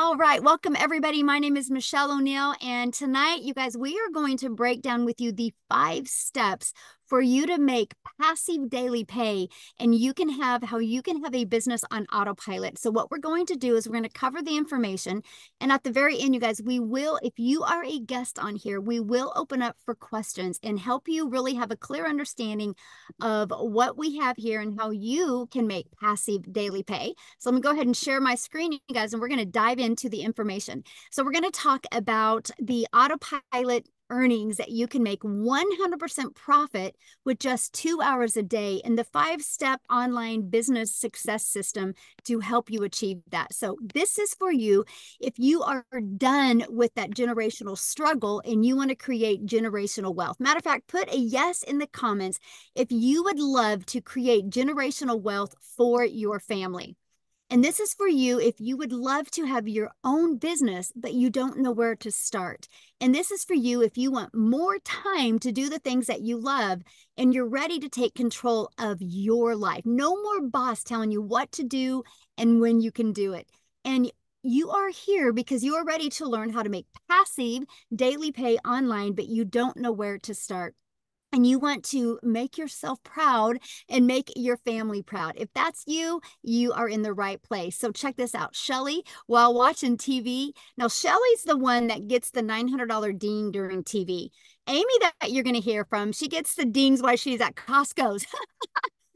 All right, welcome everybody. My name is Michelle O'Neill, and tonight, you guys, we are going to break down with you the 5 steps for you to make passive daily pay, and how you can have a business on autopilot. So what we're going to do is we're going to cover the information, and at the very end, you guys, we will, if you are a guest on here, we will open up for questions and help you really have a clear understanding of what we have here and how you can make passive daily pay. So I'm gonna go ahead and share my screen, you guys, and we're gonna dive into the information. So we're gonna talk about the autopilot earnings that you can make 100% profit with just 2 hours a day, and the 5-step online business success system to help you achieve that. So this is for you if you are done with that generational struggle and you want to create generational wealth. Matter of fact, put a yes in the comments if you would love to create generational wealth for your family. And this is for you if you would love to have your own business, but you don't know where to start. And this is for you if you want more time to do the things that you love and you're ready to take control of your life. No more boss telling you what to do and when you can do it. And you are here because you are ready to learn how to make passive daily pay online, but you don't know where to start. And you want to make yourself proud and make your family proud. If that's you, you are in the right place. So check this out. Shelly, while watching TV, now Shelly's the one that gets the $900 ding during TV. Amy, that you're going to hear from, she gets the dings while she's at Costco's.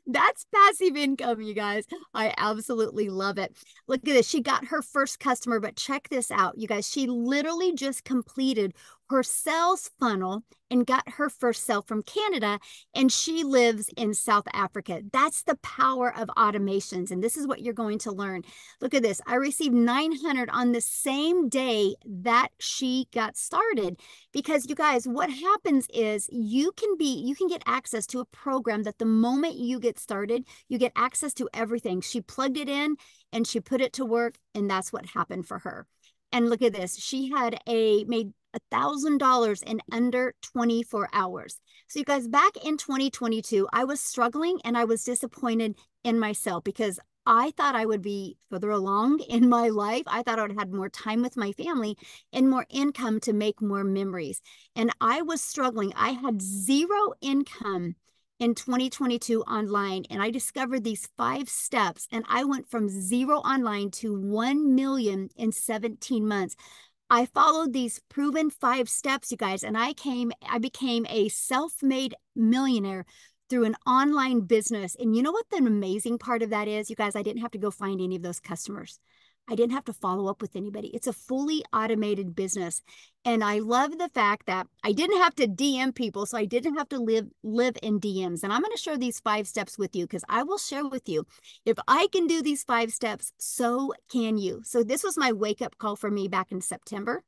That's passive income, you guys. I absolutely love it. Look at this. She got her first customer, but check this out, you guys. She literally just completed her sales funnel and got her first sale from Canada, and she lives in South Africa. That's the power of automations, and this is what you're going to learn. Look at this. I received 900 on the same day that she got started, because you guys, what happens is you can get access to a program that the moment you get started, you get access to everything. She plugged it in and she put it to work, and that's what happened for her. And look at this. She had made $1,000 in under 24 hours. So you guys, back in 2022, I was struggling and I was disappointed in myself because I thought I would be further along in my life. I thought I would have had more time with my family and more income to make more memories. And I was struggling. I had zero income in 2022 online, and I discovered these 5 steps, and I went from zero online to 1 million in 17 months. I followed these proven 5 steps, you guys, and I became a self-made millionaire through an online business. And you know what the amazing part of that is, you guys? I didn't have to go find any of those customers. I didn't have to follow up with anybody. It's a fully automated business. And I love the fact that I didn't have to DM people, so I didn't have to live in DMs. And I'm going to share these 5 steps with you because I will share with you, if I can do these 5 steps, so can you. So this was my wake-up call for me back in September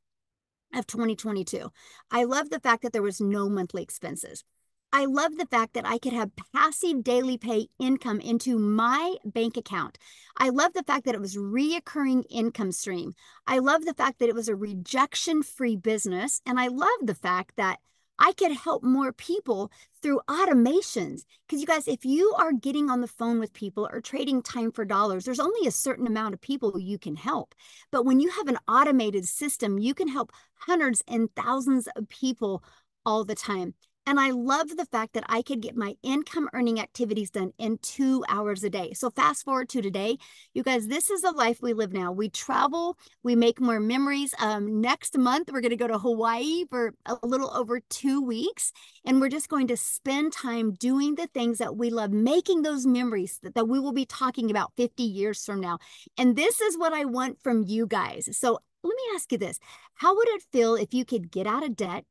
of 2022. I love the fact that there was no monthly expenses. I love the fact that I could have passive daily pay income into my bank account. I love the fact that it was reoccurring income stream. I love the fact that it was a rejection-free business. And I love the fact that I could help more people through automations. Because you guys, if you are getting on the phone with people or trading time for dollars, there's only a certain amount of people you can help. But when you have an automated system, you can help hundreds and thousands of people all the time. And I love the fact that I could get my income earning activities done in 2 hours a day. So fast forward to today, you guys, this is the life we live now. We travel, we make more memories. Next month, we're going to go to Hawaii for a little over 2 weeks. And we're just going to spend time doing the things that we love, making those memories that we will be talking about 50 years from now. And this is what I want from you guys. So let me ask you this. How would it feel if you could get out of debt,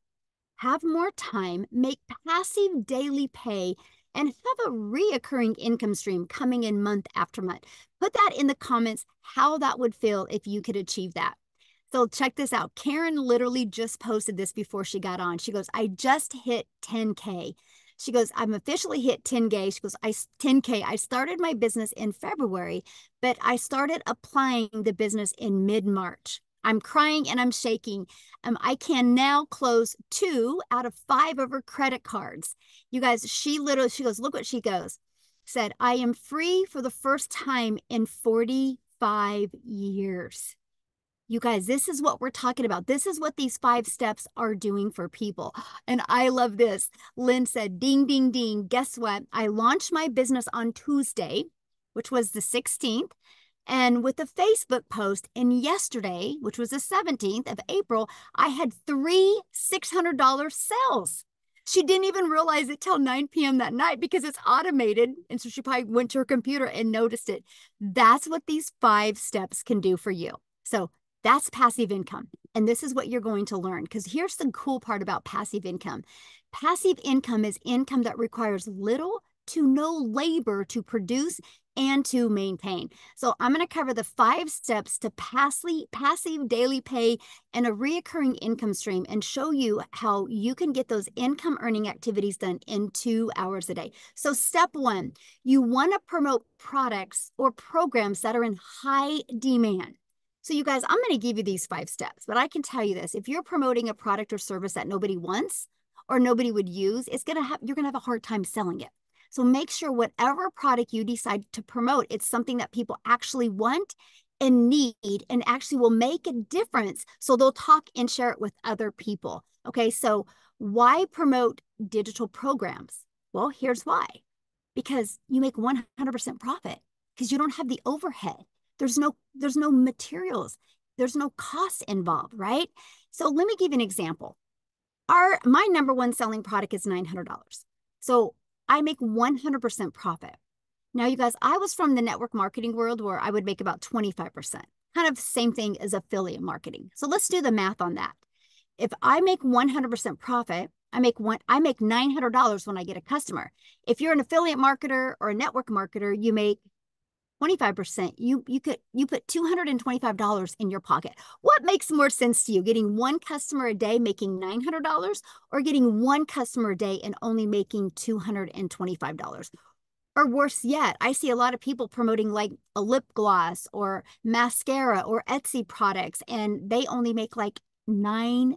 have more time, make passive daily pay, and have a reoccurring income stream coming in month after month? Put that in the comments how that would feel if you could achieve that. So check this out. Karen literally just posted this before she got on. She goes, I just hit 10K. She goes, I'm officially hit 10K. She goes, 10K. I started my business in February, but I started applying the business in mid-March. I'm crying and I'm shaking. I can now close 2 out of 5 of her credit cards. You guys, she goes, look what she said, I am free for the first time in 45 years. You guys, this is what we're talking about. This is what these 5 steps are doing for people. And I love this. Lynn said, ding, ding, ding. Guess what? I launched my business on Tuesday, which was the 16th. And with a Facebook post, and yesterday, which was the 17th of April, I had 3 $600 sales. She didn't even realize it till 9 p.m. that night because it's automated. And so she probably went to her computer and noticed it. That's what these 5 steps can do for you. So that's passive income. And this is what you're going to learn, because here's the cool part about passive income. Passive income is income that requires little to no labor to produce and to maintain. So I'm going to cover the 5 steps to passive daily pay and a reoccurring income stream, and show you how you can get those income earning activities done in 2 hours a day. So step 1, you want to promote products or programs that are in high demand. So you guys, I'm going to give you these 5 steps, but I can tell you this: if you're promoting a product or service that nobody wants or nobody would use, you're going to have a hard time selling it. So make sure whatever product you decide to promote, it's something that people actually want and need and actually will make a difference. So they'll talk and share it with other people. Okay, so why promote digital programs? Well, here's why. Because you make 100% profit, because you don't have the overhead. There's no materials. There's no cost involved, right? So let me give you an example. My number one selling product is $900. So I make 100% profit. Now, you guys, I was from the network marketing world where I would make about 25%, kind of the same thing as affiliate marketing. So let's do the math on that. If I make 100% profit, I make $900 when I get a customer. If you're an affiliate marketer or a network marketer, you make 25%. You put $225 in your pocket. What makes more sense to you? Getting one customer a day making $900, or getting one customer a day and only making $225? Or worse yet, I see a lot of people promoting like a lip gloss or mascara or Etsy products, and they only make like $9.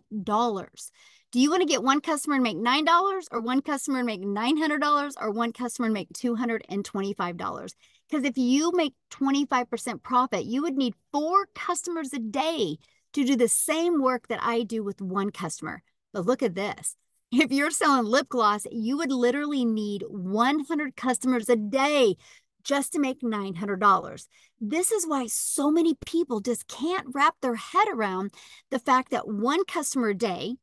Do you want to get one customer and make $9, or one customer and make $900, or one customer and make $225? Because if you make 25% profit, you would need 4 customers a day to do the same work that I do with one customer. But look at this. If you're selling lip gloss, you would literally need 100 customers a day just to make $900. This is why so many people just can't wrap their head around the fact that one customer a day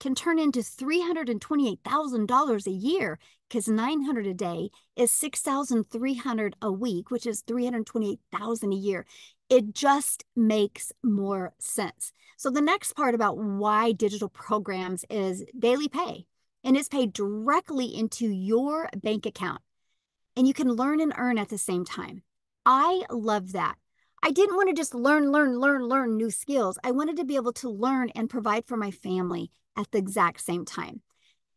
can turn into $328,000 a year, because 900 a day is 6,300 a week, which is 328,000 a year. It just makes more sense. So the next part about why digital programs is daily pay, and it's paid directly into your bank account, and you can learn and earn at the same time. I love that. I didn't want to just learn new skills. I wanted to be able to learn and provide for my family at the exact same time.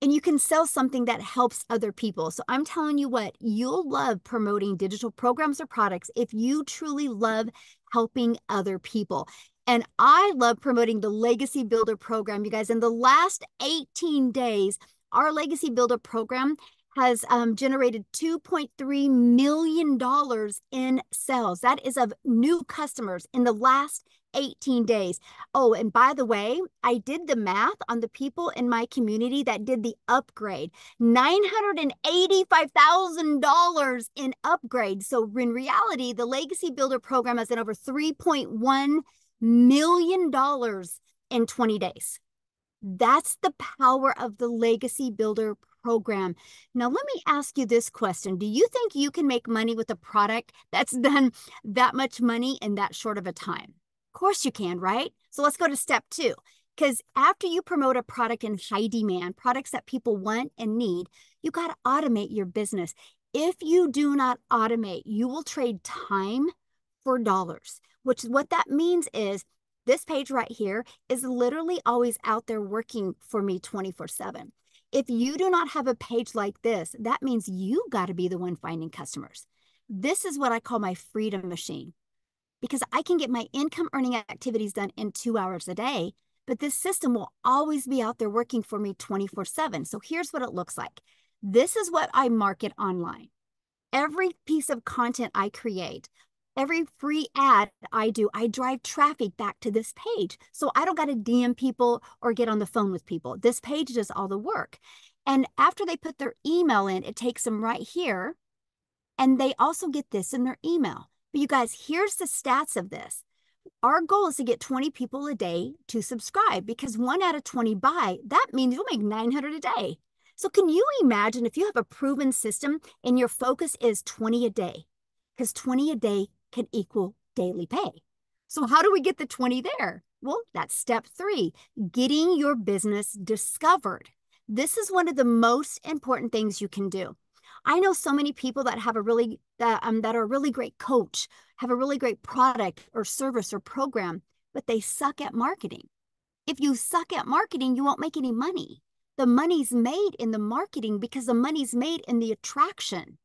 And you can sell something that helps other people. So I'm telling you what, you'll love promoting digital programs or products if you truly love helping other people. And I love promoting the Legacy Builder program, you guys. In the last 18 days, our Legacy Builder program has generated $2.3 million in sales. That is of new customers in the last 18 days. Oh, and by the way, I did the math on the people in my community that did the upgrade. $985,000 in upgrade. So in reality, the Legacy Builder program has done over $3.1 million in 20 days. That's the power of the Legacy Builder program. Now, let me ask you this question. Do you think you can make money with a product that's done that much money in that short of a time? Of course you can, right? So let's go to step 2. Because after you promote a product in high demand, products that people want and need, you got to automate your business. If you do not automate, you will trade time for dollars, which what that means is this page right here is literally always out there working for me 24/7. If you do not have a page like this, that means you got to be the one finding customers. This is what I call my freedom machine, because I can get my income earning activities done in 2 hours a day, but this system will always be out there working for me 24/7. So here's what it looks like. This is what I market online. Every piece of content I create, Every free ad I do, I drive traffic back to this page. So I don't got to DM people or get on the phone with people. This page does all the work. And after they put their email in, it takes them right here. And they also get this in their email. But you guys, here's the stats of this. Our goal is to get 20 people a day to subscribe, because 1 out of 20 buy. That means you'll make 900 a day. So can you imagine if you have a proven system and your focus is 20 a day? Because 20 a day can equal daily pay. So how do we get the 20 there? Well, that's step 3, getting your business discovered. This is one of the most important things you can do. I know so many people that have a really that are a really great coach, have a really great product or service or program, but they suck at marketing. If you suck at marketing, you won't make any money. The money's made in the marketing because the money's made in the attraction.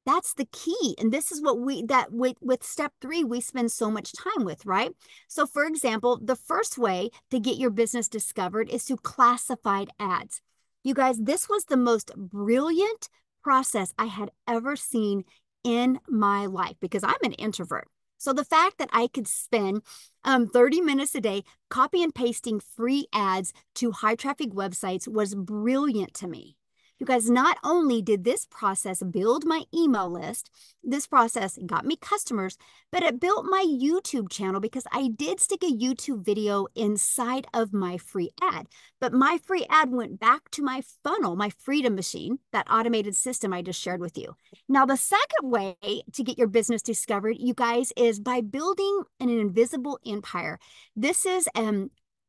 That's the key. And this is what with step 3, we spend so much time with, right? So for example, the first way to get your business discovered is through classified ads. You guys, this was the most brilliant process I had ever seen in my life, because I'm an introvert. So the fact that I could spend 30 minutes a day copy and pasting free ads to high traffic websites was brilliant to me. You guys, not only did this process build my email list, this process got me customers, but it built my YouTube channel, because I did stick a YouTube video inside of my free ad. But my free ad went back to my funnel, my Freedom Machine, that automated system I just shared with you. Now, the second way to get your business discovered, you guys, is by building an invisible empire. This is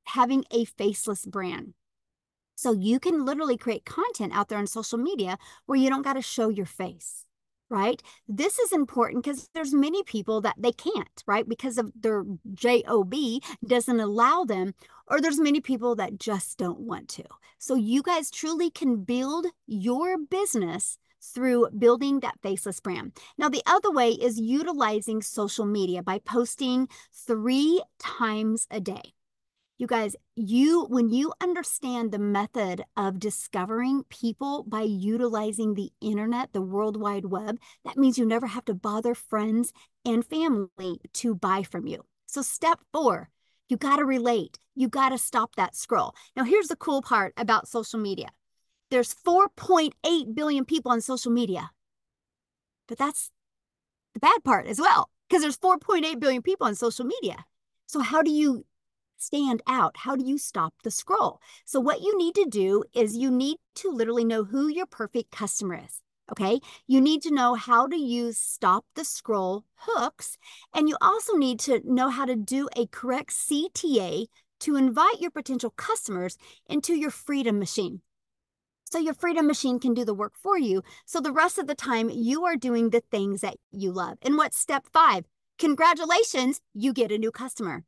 having a faceless brand. So you can literally create content out there on social media where you don't got to show your face, right? This is important because there's many people that they can't, right? Because of their job doesn't allow them, or there's many people that just don't want to. So you guys truly can build your business through building that faceless brand. Now, the other way is utilizing social media by posting 3 times a day. You guys, when you understand the method of discovering people by utilizing the internet, the World Wide Web, that means you never have to bother friends and family to buy from you. So step 4, you got to relate. You got to stop that scroll. Now, here's the cool part about social media. There's 4.8 billion people on social media, but that's the bad part as well, because there's 4.8 billion people on social media. So how do you stand out? How do you stop the scroll? So what you need to do is you need to literally know who your perfect customer is. Okay. You need to know how to use stop the scroll hooks. And you also need to know how to do a correct CTA to invite your potential customers into your Freedom Machine. So your Freedom Machine can do the work for you. So the rest of the time you are doing the things that you love. And what's step 5? Congratulations, you get a new customer.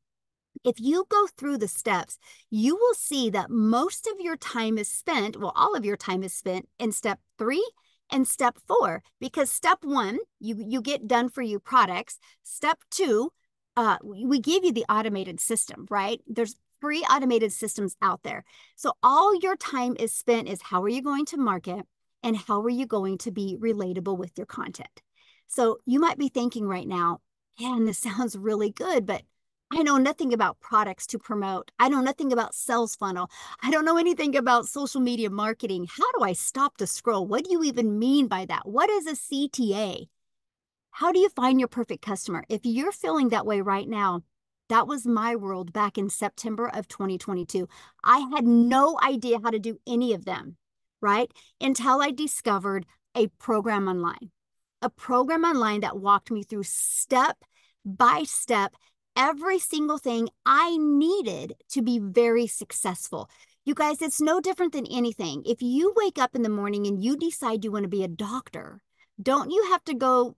If you go through the steps, you will see that most of your time is spent, well, all of your time is spent in step 3 and step 4, because step 1, you get done for you products. Step 2, we give you the automated system, right? There's free automated systems out there. So all your time is spent is how are you going to market and how are you going to be relatable with your content? So you might be thinking right now, man, this sounds really good, but I know nothing about products to promote. I know nothing about sales funnel. I don't know anything about social media marketing. How do I stop the scroll? What do you even mean by that? What is a CTA? How do you find your perfect customer? If you're feeling that way right now, that was my world back in September of 2022. I had no idea how to do any of them, right? Until I discovered a program online that walked me through step by step every single thing I needed to be very successful. You guys, it's no different than anything. If you wake up in the morning and you decide you want to be a doctor, don't you have to go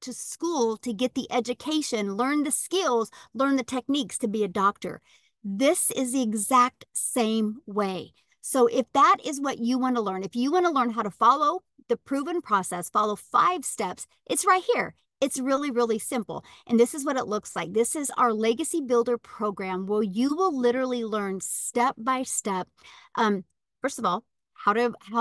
to school to get the education, learn the skills, learn the techniques to be a doctor? This is the exact same way. So if that is what you want to learn, if you want to learn how to follow the proven process, follow 5 steps, it's right here. It's really, really simple. And this is what it looks like. This is our Legacy Builder program where you will literally learn step by step. First of all, how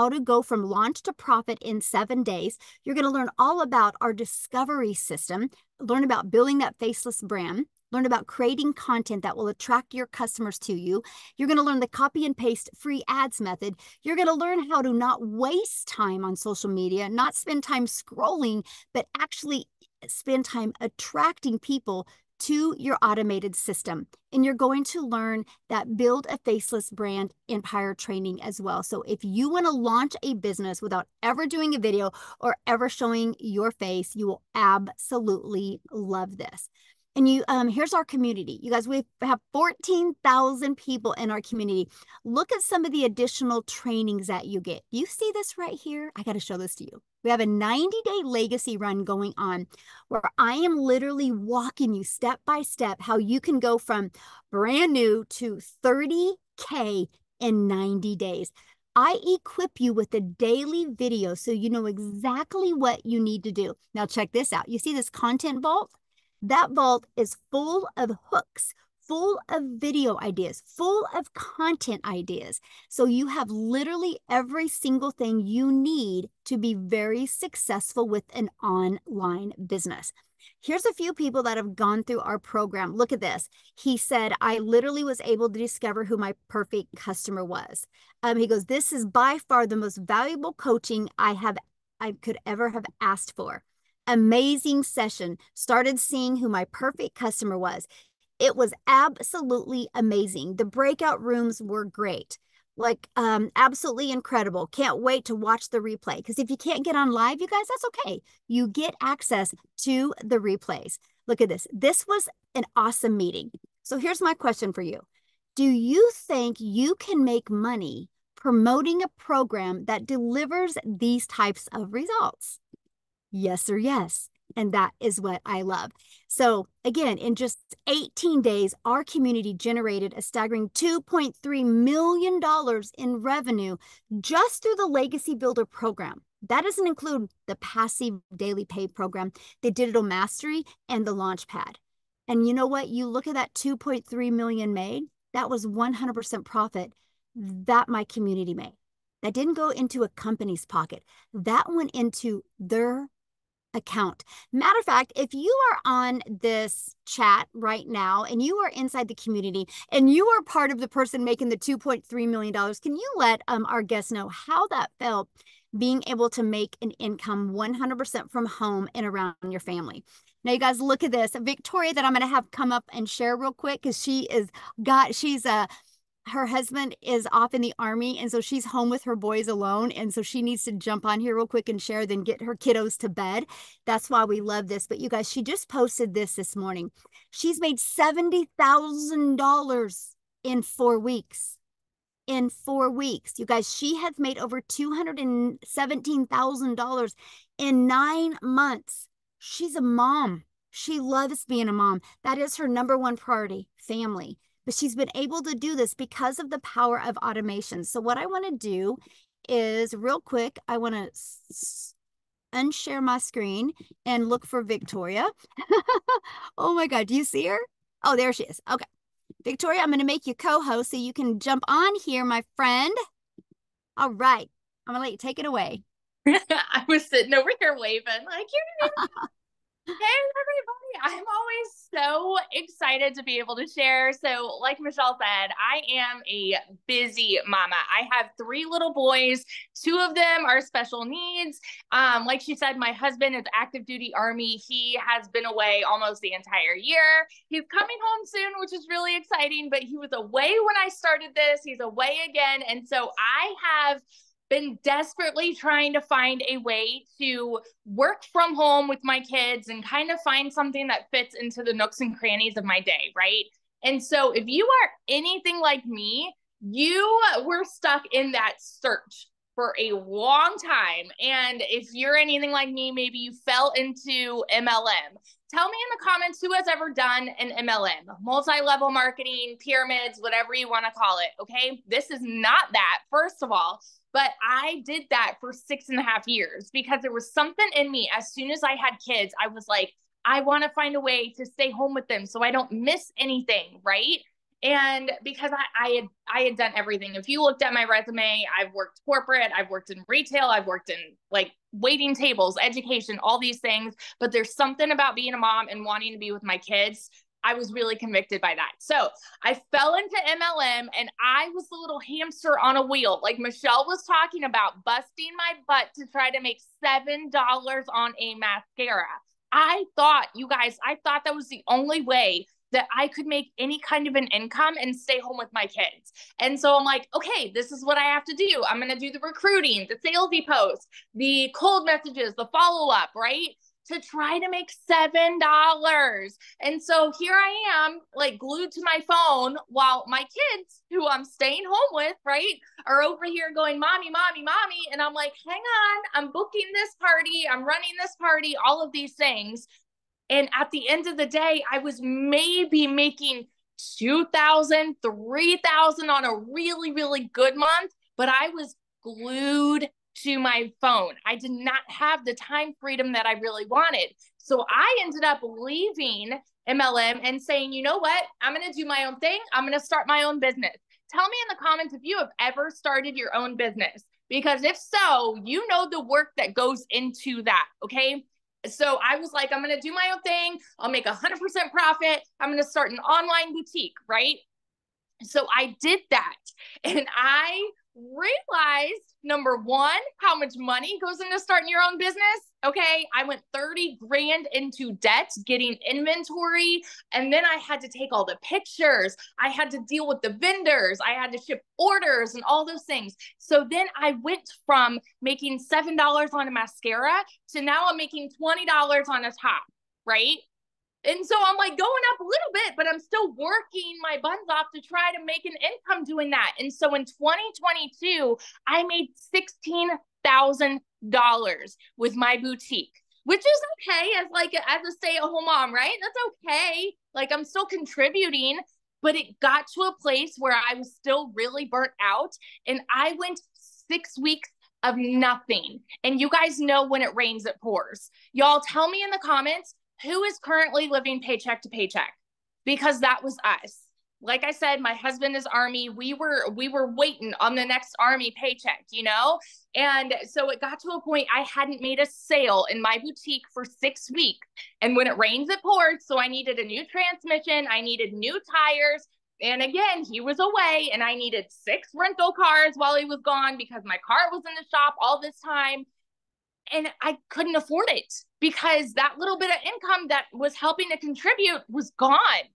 to go from launch to profit in 7 days. You're going to learn all about our discovery system, learn about building that faceless brand, learn about creating content that will attract your customers to you. You're going to learn the copy and paste free ads method. You're going to learn how to not waste time on social media, not spend time scrolling, but actually spend time attracting people to your automated system. And you're going to learn that build a faceless brand empire training as well. So if you want to launch a business without ever doing a video or ever showing your face, you will absolutely love this. And here's our community. You guys, we have 14,000 people in our community. Look at some of the additional trainings that you get. You see this right here? I got to show this to you. We have a 90-day legacy run going on where I am literally walking you step by step how you can go from brand new to 30K in 90 days. I equip you with a daily video so you know exactly what you need to do. Now check this out. You see this content vault? That vault is full of hooks, full of video ideas, full of content ideas. So you have literally every single thing you need to be very successful with an online business. Here's a few people that have gone through our program. Look at this. He said, I literally was able to discover who my perfect customer was. He goes, this is by far the most valuable coaching I could ever have asked for. Amazing session. Started seeing who my perfect customer was. It was absolutely amazing. The breakout rooms were great. Like absolutely incredible. Can't wait to watch the replay. Because if you can't get on live, you guys, that's okay. You get access to the replays. Look at this. This was an awesome meeting. So here's my question for you. Do you think you can make money promoting a program that delivers these types of results? Yes or yes. And that is what I love. So again, in just 18 days, our community generated a staggering $2.3 million in revenue just through the Legacy Builder program. That doesn't include the passive daily pay program, the digital mastery, and the Launchpad. And you know what? You look at that 2.3 million made, that was 100% profit that my community made. That didn't go into a company's pocket. That went into their account. Matter of fact, if you are on this chat right now and you are inside the community and you are part of the person making the $2.3 million, can you let our guests know how that felt being able to make an income 100% from home and around your family? Now, you guys, look at this. Victoria that I'm going to have come up and share real quick because her husband is off in the Army, and so she's home with her boys alone, and so she needs to jump on here real quick and share, then get her kiddos to bed. That's why we love this. But you guys, she just posted this morning. She's made $70,000 in 4 weeks. In 4 weeks. You guys, she has made over $217,000 in 9 months. She's a mom. She loves being a mom. That is her number one priority, family. But she's been able to do this because of the power of automation. So what I want to do is real quick, I want to unshare my screen and look for Victoria. Oh my God, do you see her? Oh, there she is. Okay. Victoria, I'm going to make you co-host so you can jump on here, my friend. All right. I'm going to let you take it away. I was sitting over here waving like, hey, everybody. I'm always so excited to be able to share. So like Michelle said, I am a busy mama. I have 3 little boys. 2 of them are special needs. Like she said, my husband is active duty Army. He has been away almost the entire year. He's coming home soon, which is really exciting, but he was away when I started this. He's away again. And so I have been desperately trying to find a way to work from home with my kids and kind of find something that fits into the nooks and crannies of my day, right? And so if you are anything like me, you were stuck in that search for a long time. And if you're anything like me, maybe you fell into MLM. Tell me in the comments who has ever done an MLM, multi-level marketing, pyramids, whatever you want to call it, okay? This is not that, first of all. But I did that for 6.5 years because there was something in me. As soon as I had kids, I was like, I want to find a way to stay home with them so I don't miss anything, right? And because I had done everything. If you looked at my resume, I've worked corporate, I've worked in retail, I've worked in like waiting tables, education, all these things. But there's something about being a mom and wanting to be with my kids. I was really convicted by that. So I fell into MLM and I was the little hamster on a wheel. Like Michelle was talking about, busting my butt to try to make $7 on a mascara. I thought, you guys, I thought that was the only way that I could make any kind of an income and stay home with my kids. And so I'm like, okay, this is what I have to do. I'm going to do the recruiting, the salesy posts, the cold messages, the follow up, right? To try to make $7. And so here I am, like glued to my phone while my kids, who I'm staying home with, right, are over here going, mommy, mommy, mommy. And I'm like, hang on, I'm booking this party, I'm running this party, all of these things. And at the end of the day, I was maybe making 2,000, 3,000 on a really, really good month, but I was glued to my phone. I did not have the time freedom that I really wanted. So I ended up leaving MLM and saying, you know what? I'm going to do my own thing. I'm going to start my own business. Tell me in the comments if you have ever started your own business, because if so, you know the work that goes into that. Okay. So I was like, I'm going to do my own thing. I'll make 100% profit. I'm going to start an online boutique, right? So I did that. And I realized, number one, how much money goes into starting your own business. Okay. I went 30 grand into debt getting inventory. And then I had to take all the pictures. I had to deal with the vendors. I had to ship orders and all those things. So then I went from making $7 on a mascara to now I'm making $20 on a top, right? And so I'm like going up a little bit, but I'm still working my buns off to try to make an income doing that. And so in 2022, I made $16,000 with my boutique, which is okay as a stay-at-home mom, right? That's okay. Like I'm still contributing, but it got to a place where I was still really burnt out. And I went 6 weeks of nothing. And you guys know when it rains, it pours. Y'all tell me in the comments, who is currently living paycheck to paycheck? Because that was us. Like I said, my husband is Army. We were waiting on the next Army paycheck, you know? And so it got to a point I hadn't made a sale in my boutique for 6 weeks. And when it rains, it pours. So I needed a new transmission. I needed new tires. And again, he was away and I needed 6 rental cars while he was gone because my car was in the shop all this time. And I couldn't afford it because that little bit of income that was helping to contribute was gone.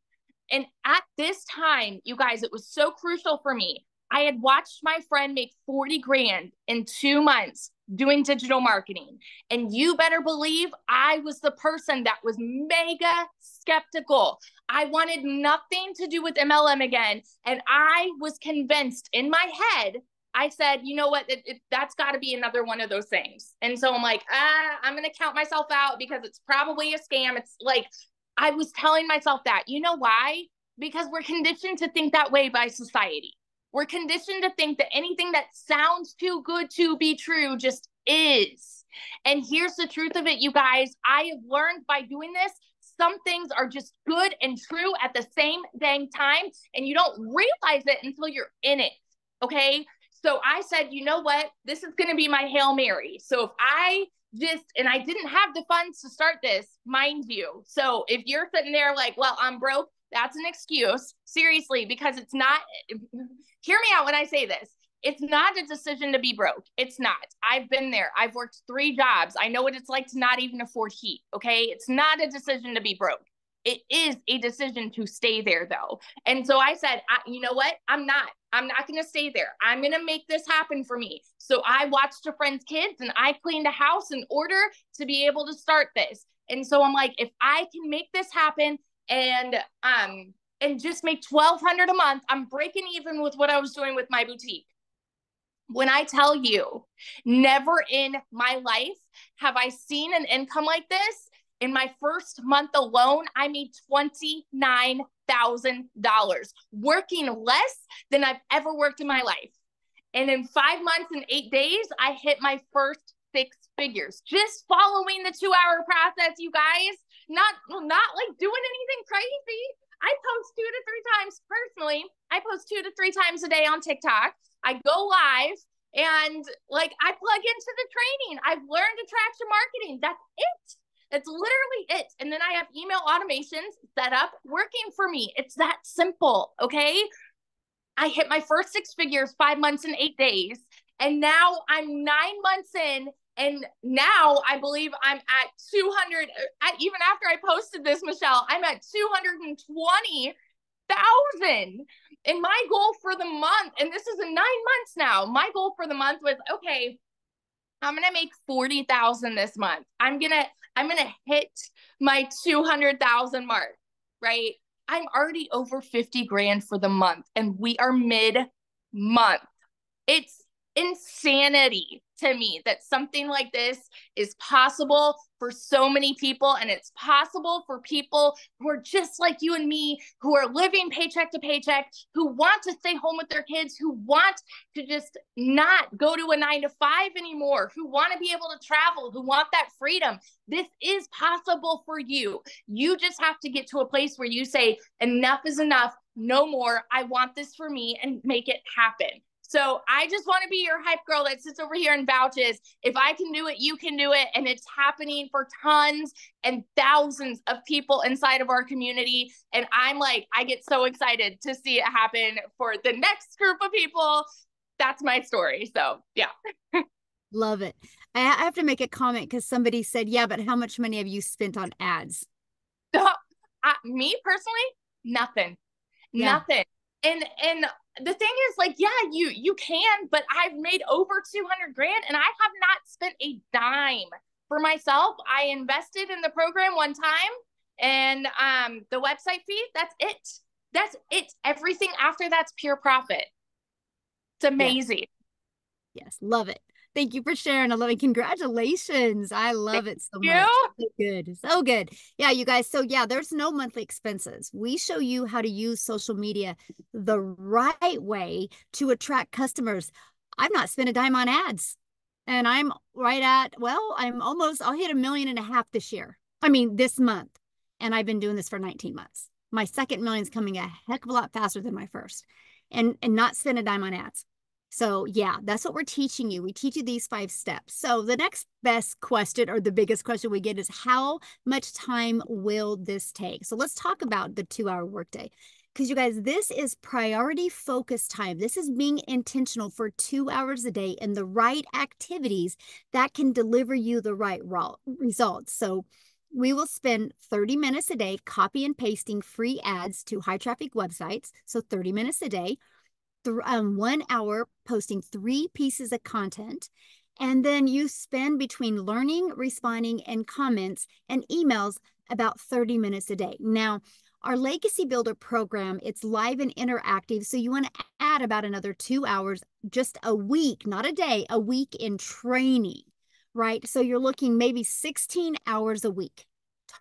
And at this time, you guys, it was so crucial for me. I had watched my friend make 40 grand in 2 months doing digital marketing. And you better believe I was the person that was mega skeptical. I wanted nothing to do with MLM again. And I was convinced in my head, I said, you know what, that's got to be another one of those things. And so I'm like, I'm going to count myself out because it's probably a scam. It's like, I was telling myself that. You know why? Because we're conditioned to think that way by society. We're conditioned to think that anything that sounds too good to be true just is. And here's the truth of it, you guys. I have learned by doing this, some things are just good and true at the same dang time. And you don't realize it until you're in it. Okay. So I said, you know what? This is going to be my Hail Mary. So if I and I didn't have the funds to start this, mind you. So if you're sitting there like, well, I'm broke, that's an excuse. Seriously, because it's not, hear me out when I say this. It's not a decision to be broke. It's not. I've been there. I've worked 3 jobs. I know what it's like to not even afford heat. Okay. It's not a decision to be broke. It is a decision to stay there though. And so I said, you know what? I'm not going to stay there. I'm going to make this happen for me. So I watched a friend's kids and I cleaned a house in order to be able to start this. And so I'm like, if I can make this happen and just make $1,200 a month, I'm breaking even with what I was doing with my boutique. When I tell you, never in my life have I seen an income like this. In my first month alone, I made $29,000, working less than I've ever worked in my life. And in 5 months and 8 days, I hit my first 6 figures, just following the 2-hour process, you guys. Not like doing anything crazy. I post 2 to 3 times personally. I post 2 to 3 times a day on TikTok. I go live And like I plug into the training. I've learned attraction marketing. That's it. That's literally it. And then I have email automations set up working for me. It's that simple. Okay. I hit my first six figures 5 months and 8 days. And now I'm 9 months in. And now I believe I'm at 200. Even after I posted this, Michelle, I'm at 220,000. And my goal for the month, and this is in 9 months now, my goal for the month was, okay, I'm gonna make 40,000 this month. I'm gonna hit my 200,000 mark, right? I'm already over 50 grand for the month, and we are mid month. It's insanity to me that something like this is possible for so many people, and it's possible for people who are just like you and me, who are living paycheck to paycheck, who want to stay home with their kids, who want to just not go to a 9 to 5 anymore, who want to be able to travel, who want that freedom. This is possible for you. You just have to get to a place where you say, enough is enough, no more. I want this for me, and make it happen. So I just want to be your hype girl that sits over here and vouches. If I can do it, you can do it. And it's happening for tons and thousands of people inside of our community. And I'm like, I get so excited to see it happen for the next group of people. That's my story. So yeah. Love it. I have to make a comment because somebody said, yeah, but how much money have you spent on ads? Me personally, nothing. Yeah. Nothing. And the thing is, like, yeah, you can, but I've made over 200 grand and I have not spent a dime for myself. I invested in the program one time, and the website fee, that's it. That's it. Everything after that's pure profit. It's Yes. amazing. Yes. Love it. Thank you for sharing. I love it. Congratulations. I Thank love it so you. much. So good. So good. Yeah, you guys. So, yeah, there's no monthly expenses. We show you how to use social media the right way to attract customers. I've not spent a dime on ads. And I'm right at, well, I'll hit 1.5 million this year. I mean, this month. And I've been doing this for 19 months. My second million's coming a heck of a lot faster than my first. And not spend a dime on ads. So yeah, that's what we're teaching you. We teach you these 5 steps. So the next best question, or the biggest question we get, is how much time will this take? So let's talk about the 2-hour workday. Because you guys, this is priority focus time. This is being intentional for 2 hours a day in the right activities that can deliver you the right results. So we will spend 30 minutes a day copy and pasting free ads to high traffic websites. So 30 minutes a day. 1 hour posting 3 pieces of content. And then you spend between learning, responding, and comments and emails about 30 minutes a day. Now, our Legacy Builder program, it's live and interactive. So you want to add about another 2 hours, just a week, not a day, a week in training, right? So you're looking maybe 16 hours a week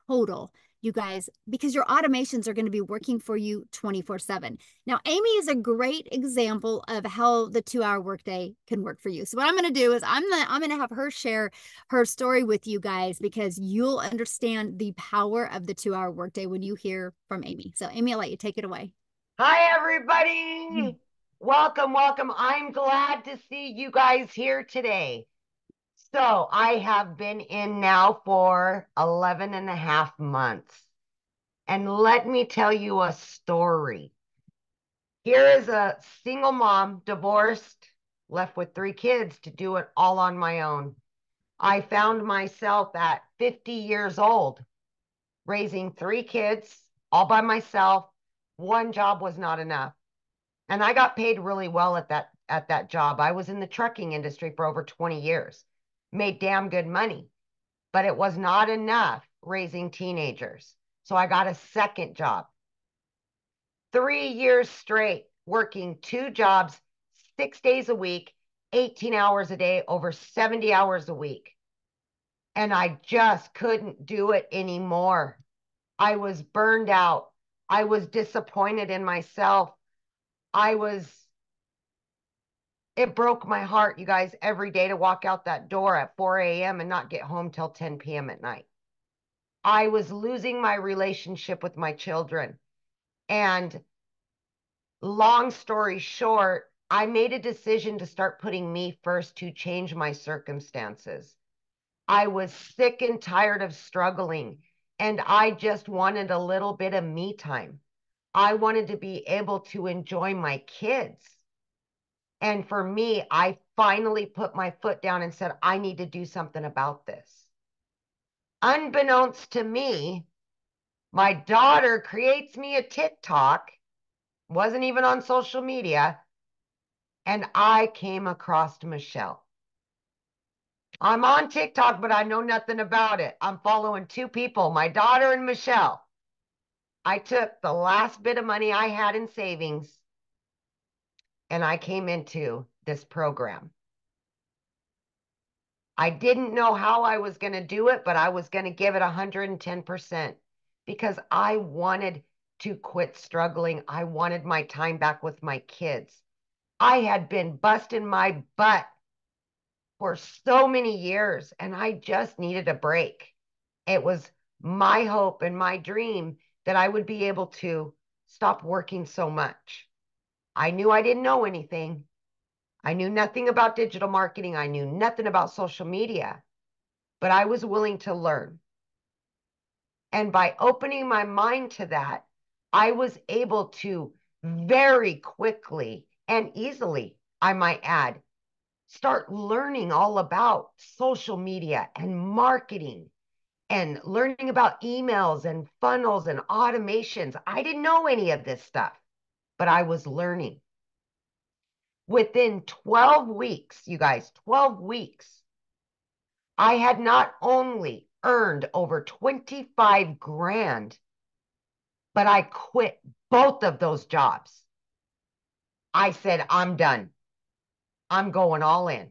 total, you guys, because your automations are going to be working for you 24/7. Now, Amy is a great example of how the 2-hour workday can work for you. So what I'm going to do is I'm going to have her share her story with you guys, because you'll understand the power of the 2-hour workday when you hear from Amy. So Amy, I'll let you take it away. Hi, everybody. Welcome, welcome. I'm glad to see you guys here today. So I have been in now for 11 and a half months. And let me tell you a story. Here is a single mom, divorced, left with 3 kids to do it all on my own. I found myself at 50 years old, raising 3 kids all by myself. One job was not enough. And I got paid really well at that job. I was in the trucking industry for over 20 years, made damn good money, but it was not enough raising teenagers. So I got a second job. 3 years straight, working 2 jobs, 6 days a week, 18 hours a day, over 70 hours a week. And I just couldn't do it anymore. I was burned out. I was disappointed in myself. It broke my heart, you guys, every day to walk out that door at 4 a.m. and not get home till 10 p.m. at night. I was losing my relationship with my children. And long story short, I made a decision to start putting me first to change my circumstances. I was sick and tired of struggling, and I just wanted a little bit of me time. I wanted to be able to enjoy my kids. And for me, I finally put my foot down and said, I need to do something about this. Unbeknownst to me, my daughter creates me a TikTok, wasn't even on social media, and I came across Michelle. I'm on TikTok, but I know nothing about it. I'm following two people, my daughter and Michelle. I took the last bit of money I had in savings and I came into this program. I didn't know how I was going to do it, but I was going to give it 110% because I wanted to quit struggling. I wanted my time back with my kids. I had been busting my butt for so many years and I just needed a break. It was my hope and my dream that I would be able to stop working so much. I knew I didn't know anything. I knew nothing about digital marketing. I knew nothing about social media, but I was willing to learn. And by opening my mind to that, I was able to very quickly and easily, I might add, start learning all about social media and marketing and learning about emails and funnels and automations. I didn't know any of this stuff, but I was learning. Within 12 weeks, you guys, 12 weeks, I had not only earned over 25 grand, but I quit both of those jobs. I said, I'm done. I'm going all in.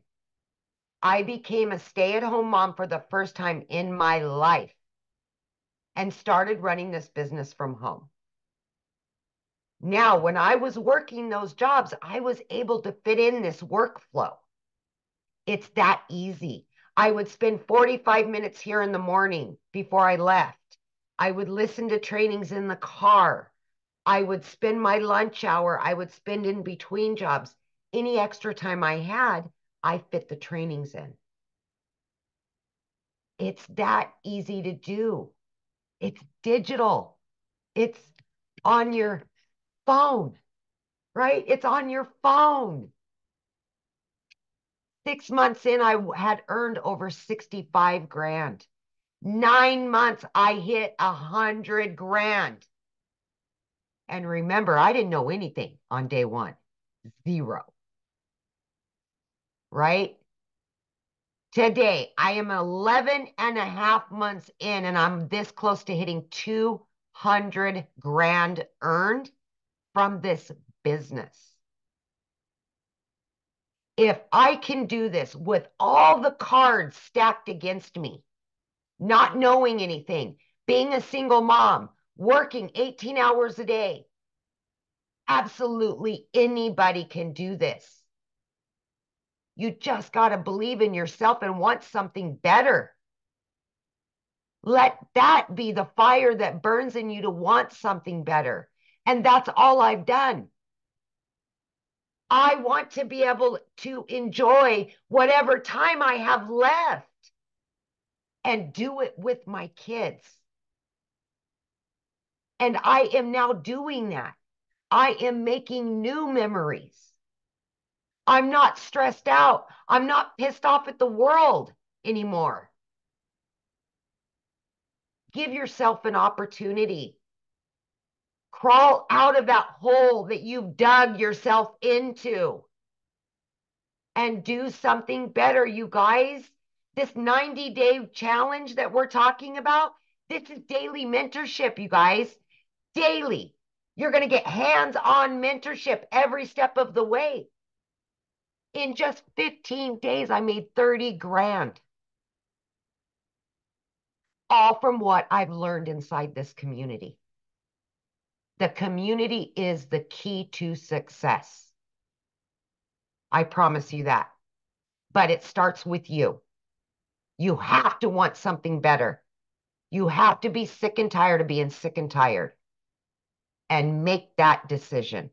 I became a stay-at-home mom for the first time in my life and started running this business from home. Now, when I was working those jobs, I was able to fit in this workflow. It's that easy. I would spend 45 minutes here in the morning before I left. I would listen to trainings in the car. I would spend my lunch hour. I would spend in between jobs. Any extra time I had, I fit the trainings in. It's that easy to do. It's digital. It's on your phone, right? It's on your phone. 6 months in, I had earned over 65 grand. 9 months, I hit 100 grand. And remember, I didn't know anything on day one. Zero. Right? Today, I am 11 and a half months in, and I'm this close to hitting 200 grand earned from this business. If I can do this with all the cards stacked against me, not knowing anything, being a single mom, working 18 hours a day, absolutely anybody can do this. You just got to believe in yourself and want something better. Let that be the fire that burns in you to want something better. And that's all I've done. I want to be able to enjoy whatever time I have left and do it with my kids. And I am now doing that. I am making new memories. I'm not stressed out. I'm not pissed off at the world anymore. Give yourself an opportunity. Crawl out of that hole that you've dug yourself into and do something better, you guys. This 90-day challenge that we're talking about, this is daily mentorship, you guys. Daily. You're going to get hands-on mentorship every step of the way. In just 15 days, I made 30 grand. All from what I've learned inside this community. The community is the key to success. I promise you that. But it starts with you. You have to want something better. You have to be sick and tired of being sick and tired and make that decision.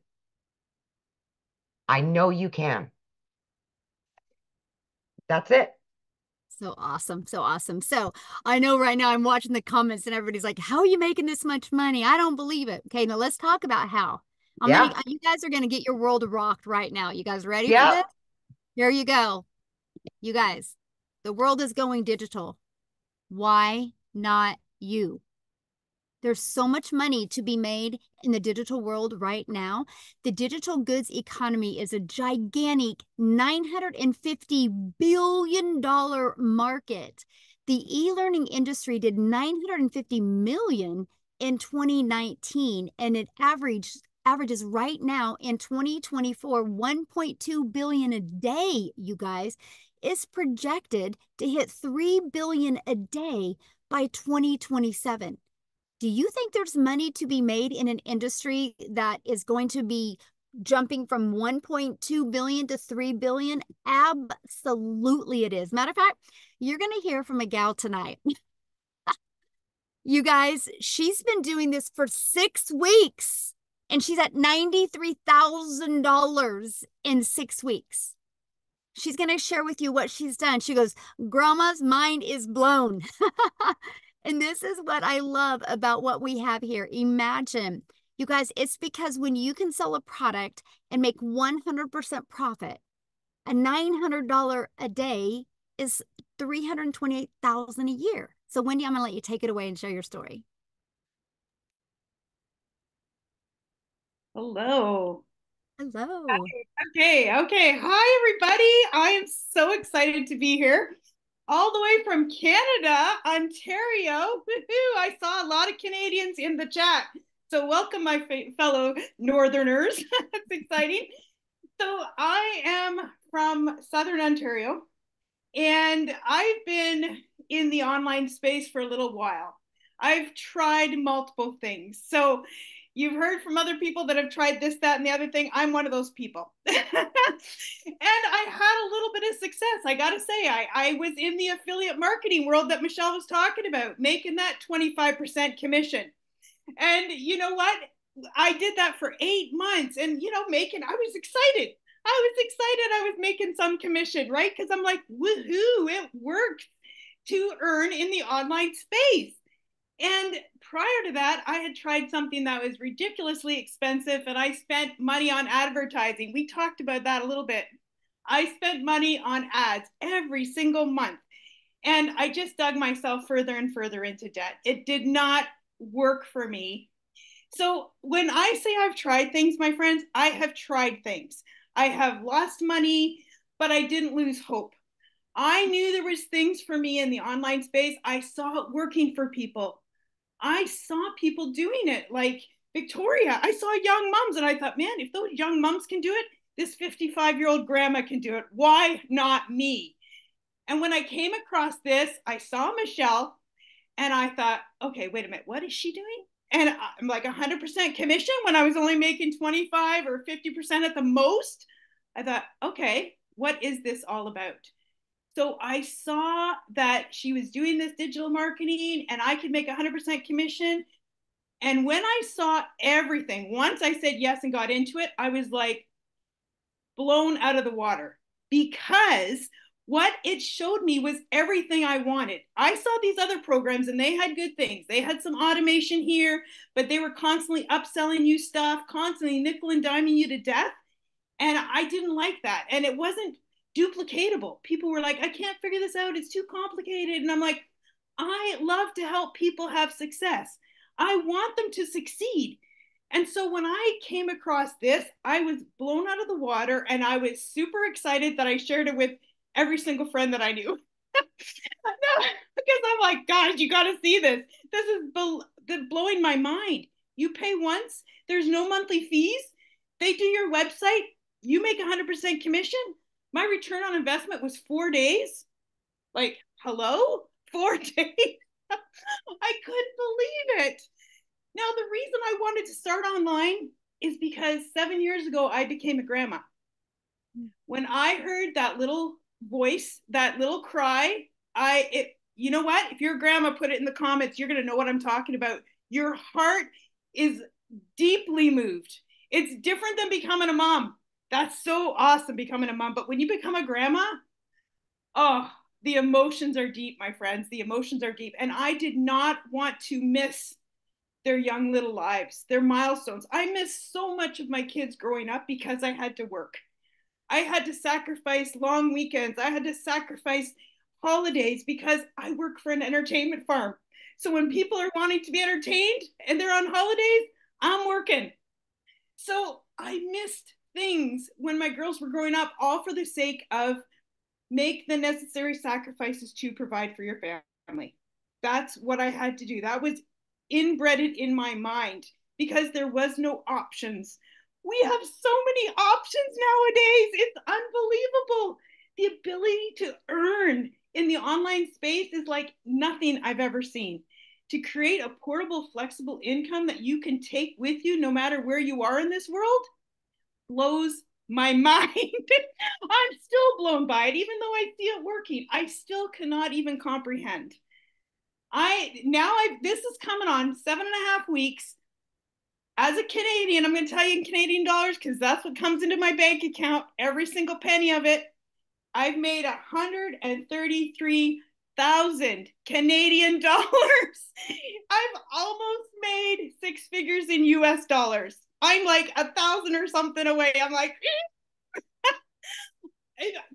I know you can. That's it. So awesome. So awesome. So I know right now I'm watching the comments and everybody's like, how are you making this much money? I don't believe it. Okay, now let's talk about how. Yeah. You guys are gonna get your world rocked right now. You guys ready for Yep. this? Here you go. You guys, the world is going digital. Why not you? There's so much money to be made in the digital world right now. The digital goods economy is a gigantic $950 billion market. The e-learning industry did 950 million in 2019, and it averages right now in 2024 1.2 billion a day, you guys. Is projected to hit 3 billion a day by 2027. Do you think there's money to be made in an industry that is going to be jumping from 1.2 billion to 3 billion? Absolutely it is. Matter of fact, you're going to hear from a gal tonight. You guys, she's been doing this for 6 weeks and she's at $93,000 in 6 weeks. She's going to share with you what she's done. She goes, Grandma's mind is blown. And this is what I love about what we have here. Imagine, you guys, it's because when you can sell a product and make 100% profit, a $900 a day is $328,000 a year. So Wendy, I'm going to let you take it away and share your story. Hello. Hello. Okay. Hi, everybody. I am so excited to be here. All the way from Canada, Ontario. Woohoo! I saw a lot of Canadians in the chat. So welcome, my fellow Northerners. That's exciting. So I am from Southern Ontario, and I've been in the online space for a little while. I've tried multiple things. So you've heard from other people that have tried this, that, and the other thing. I'm one of those people. And I had a little bit of success. I got to say, I was in the affiliate marketing world that Michelle was talking about, making that 25% commission. And you know what? I did that for 8 months and, I was excited. I was making some commission, right? Because I'm like, woohoo, it works to earn in the online space. And prior to that, I had tried something that was ridiculously expensive and I spent money on advertising. We talked about that a little bit. I spent money on ads every single month. And I just dug myself further and further into debt. It did not work for me. So when I say I've tried things, my friends, I have tried things. I have lost money, but I didn't lose hope. I knew there was things for me in the online space. I saw it working for people. I saw people doing it, like Victoria. I saw young moms and I thought, man, if those young moms can do it, this 55-year-old grandma can do it. Why not me? And when I came across this, I saw Michelle and I thought, okay, wait a minute, what is she doing? And I'm like 100% commission when I was only making 25 or 50% at the most. I thought, okay, what is this all about? So I saw that she was doing this digital marketing and I could make 100% commission. And when I saw everything, once I said yes and got into it, I was like blown out of the water because what it showed me was everything I wanted. I saw these other programs and they had good things. They had some automation here, but they were constantly upselling you stuff, constantly nickel and diming you to death. And I didn't like that. And it wasn't duplicatable. People were like, I can't figure this out. It's too complicated. And I'm like, I love to help people have success. I want them to succeed. And so when I came across this, I was blown out of the water and I was super excited that I shared it with every single friend that I knew. No, because I'm like, gosh, you got to see this. This is blowing my mind. You pay once, there's no monthly fees. They do your website, you make 100% commission. My return on investment was 4 days. Like, hello? 4 days? I couldn't believe it. Now, the reason I wanted to start online is because 7 years ago, I became a grandma. When I heard that little voice, that little cry, you know what? If you're a grandma, put it in the comments. You're going to know what I'm talking about. Your heart is deeply moved. It's different than becoming a mom. That's so awesome becoming a mom. But when you become a grandma, oh, the emotions are deep, my friends. The emotions are deep. And I did not want to miss their young little lives, their milestones. I missed so much of my kids growing up because I had to work. I had to sacrifice long weekends. I had to sacrifice holidays because I work for an entertainment farm. So when people are wanting to be entertained and they're on holidays, I'm working. So I missed things when my girls were growing up, all for the sake of make the necessary sacrifices to provide for your family. That's what I had to do. That was inbred in my mind because there was no options. We have so many options nowadays. It's unbelievable. The ability to earn in the online space is like nothing I've ever seen. To create a portable, flexible income that you can take with you no matter where you are in this world blows my mind. I'm still blown by it, even though I see it working. I still cannot even comprehend. This is coming on 7.5 weeks. As a Canadian, I'm going to tell you in Canadian dollars because that's what comes into my bank account, every single penny of it. I've made 133,000 Canadian dollars. I've almost made six figures in US dollars. I'm like 1,000 or something away. I'm like,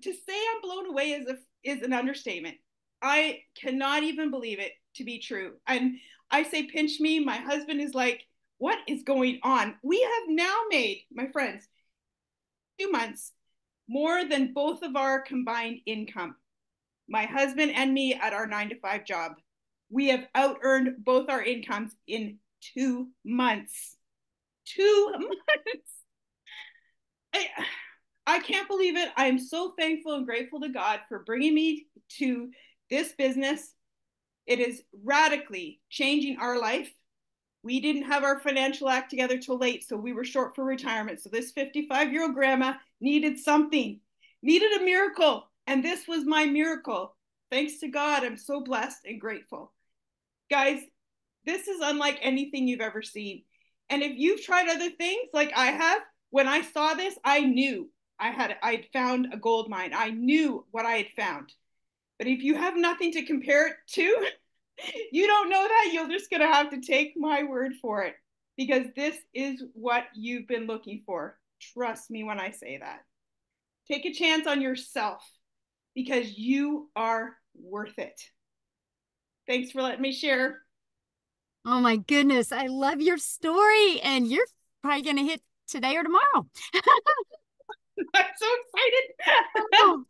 to say I'm blown away is an understatement. I cannot even believe it to be true. And I say, pinch me. My husband is like, what is going on? We have now made, my friends, 2 months more than both of our combined income. My husband and me at our 9-to-5 job. We have out earned both our incomes in 2 months. 2 months. I can't believe it. I'm so thankful and grateful to God for bringing me to this business. It is radically changing our life. We didn't have our financial act together till late, so we were short for retirement. So this 55-year-old grandma needed something, needed a miracle, and this was my miracle. Thanks to God, I'm so blessed and grateful. Guys, this is unlike anything you've ever seen. And if you've tried other things like I have, when I saw this, I knew I'd found a gold mine. I knew what I had found. But if you have nothing to compare it to, you don't know that, you're just going to have to take my word for it because this is what you've been looking for. Trust me when I say that. Take a chance on yourself because you are worth it. Thanks for letting me share. Oh my goodness. I love your story. And you're probably going to hit today or tomorrow. I'm so excited. Oh,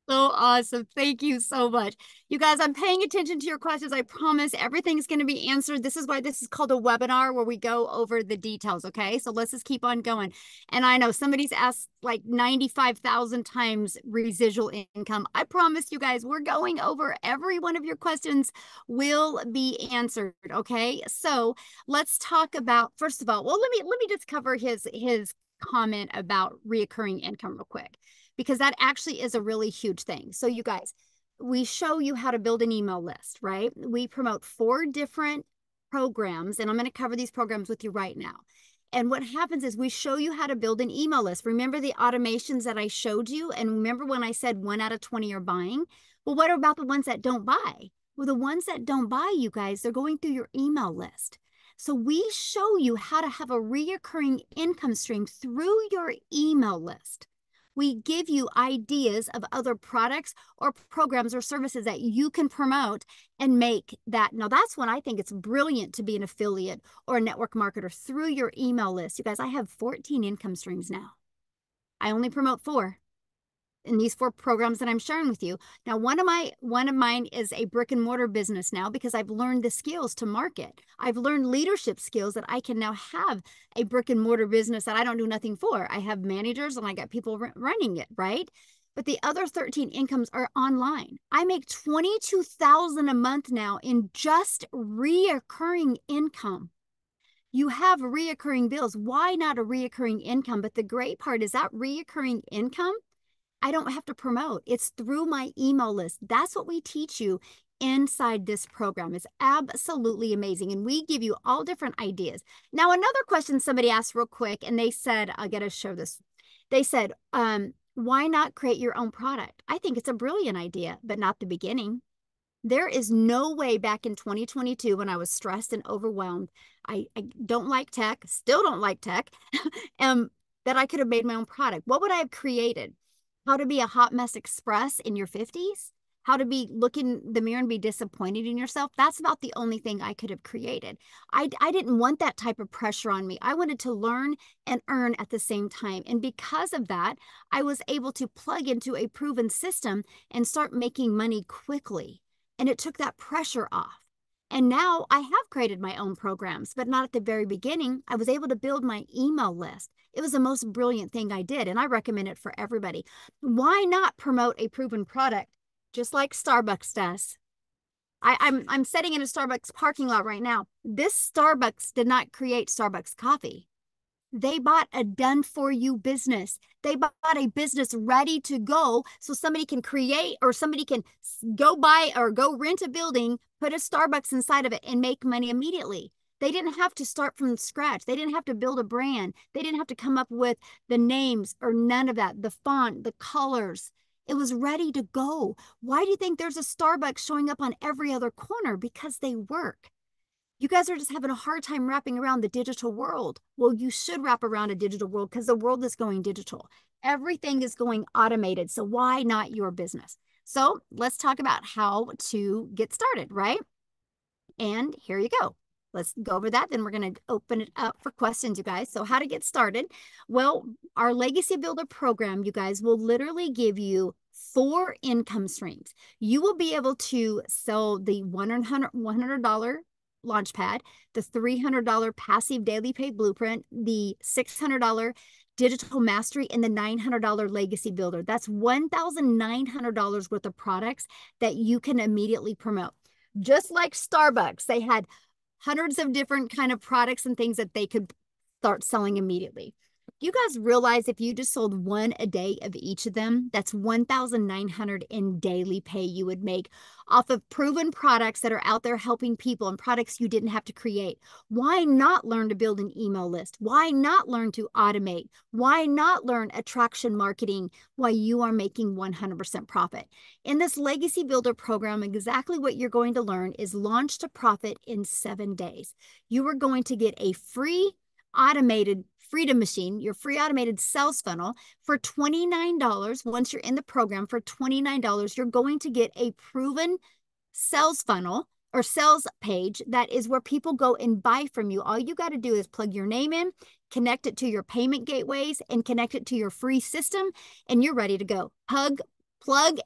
so awesome. Thank you so much. You guys, I'm paying attention to your questions. I promise everything's going to be answered. This is why this is called a webinar where we go over the details. Okay. So let's just keep on going. And I know somebody's asked like 95,000 times residual income. I promise you guys, we're going over every one of your questions will be answered. Okay. So let's talk about, first of all, well, let me just cover his comment about reoccurring income real quick, because that actually is a really huge thing. So you guys, we show you how to build an email list, right? We promote 4 different programs, and I'm going to cover these programs with you right now. And what happens is we show you how to build an email list. Remember the automations that I showed you? And remember when I said 1 out of 20 are buying? Well, what about the ones that don't buy? Well, the ones that don't buy, you guys, they're going through your email list. So we show you how to have a reoccurring income stream through your email list. We give you ideas of other products or programs or services that you can promote and make that. Now, that's when I think it's brilliant to be an affiliate or a network marketer through your email list. You guys, I have 14 income streams now. I only promote 4 in these 4 programs that I'm sharing with you. Now, one of mine is a brick and mortar business now because I've learned the skills to market. I've learned leadership skills that I can now have a brick and mortar business that I don't do nothing for. I have managers and I got people running it, right? But the other 13 incomes are online. I make $22,000 a month now in just reoccurring income. You have reoccurring bills. Why not a reoccurring income? But the great part is that reoccurring income, I don't have to promote. It's through my email list. That's what we teach you inside this program. It's absolutely amazing. And we give you all different ideas. Now, another question somebody asked real quick, and they said, I got to show this. They said, why not create your own product? I think it's a brilliant idea, but not the beginning. There is no way back in 2022 when I was stressed and overwhelmed, I don't like tech, still don't like tech, that I could have made my own product. What would I have created? How to be a hot mess express in your 50s? How to be look in the mirror and be disappointed in yourself? That's about the only thing I could have created. I didn't want that type of pressure on me. I wanted to learn and earn at the same time. And because of that, I was able to plug into a proven system and start making money quickly. And it took that pressure off. And now I have created my own programs, but not at the very beginning. I was able to build my email list. It was the most brilliant thing I did, and I recommend it for everybody. Why not promote a proven product just like Starbucks does? I'm sitting in a Starbucks parking lot right now. This Starbucks did not create Starbucks coffee. They bought a done for you business. They bought a business ready to go so somebody can create or somebody can go buy or go rent a building, put a Starbucks inside of it and make money immediately. They didn't have to start from scratch. They didn't have to build a brand. They didn't have to come up with the names or none of that, the font, the colors. It was ready to go. Why do you think there's a Starbucks showing up on every other corner? Because they work. You guys are just having a hard time wrapping around the digital world. Well, you should wrap around a digital world because the world is going digital. Everything is going automated. So why not your business? So let's talk about how to get started, right? And here you go. Let's go over that. Then we're going to open it up for questions, you guys. So how to get started? Well, our Legacy Builder program, you guys, will literally give you 4 income streams. You will be able to sell the $100 Launchpad, the $300 passive daily pay blueprint, the $600 digital mastery, and the $900 legacy builder. That's $1,900 worth of products that you can immediately promote. Just like Starbucks, they had hundreds of different kind of products and things that they could start selling immediately. You guys realize if you just sold 1 a day of each of them, that's 1,900 in daily pay you would make off of proven products that are out there helping people and products you didn't have to create. Why not learn to build an email list? Why not learn to automate? Why not learn attraction marketing while you are making 100% profit? In this Legacy Builder program, exactly what you're going to learn is launch to profit in 7 days. You are going to get a free automated Freedom Machine, your free automated sales funnel for $29. Once you're in the program for $29, you're going to get a proven sales funnel or sales page that is where people go and buy from you. All you got to do is plug your name in, connect it to your payment gateways, and connect it to your free system, and you're ready to go. Plug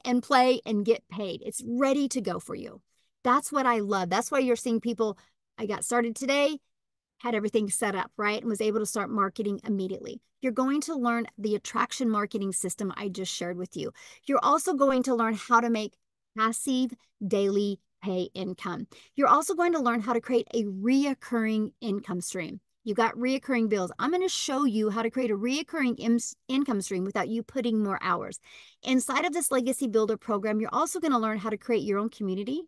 and play and get paid. It's ready to go for you. That's what I love. That's why you're seeing people, I got started today, had everything set up, right? And was able to start marketing immediately. You're going to learn the attraction marketing system I just shared with you. You're also going to learn how to make passive daily pay income. You're also going to learn how to create a reoccurring income stream. You got reoccurring bills. I'm going to show you how to create a reoccurring income stream without you putting more hours. Inside of this Legacy Builder program, you're also going to learn how to create your own community,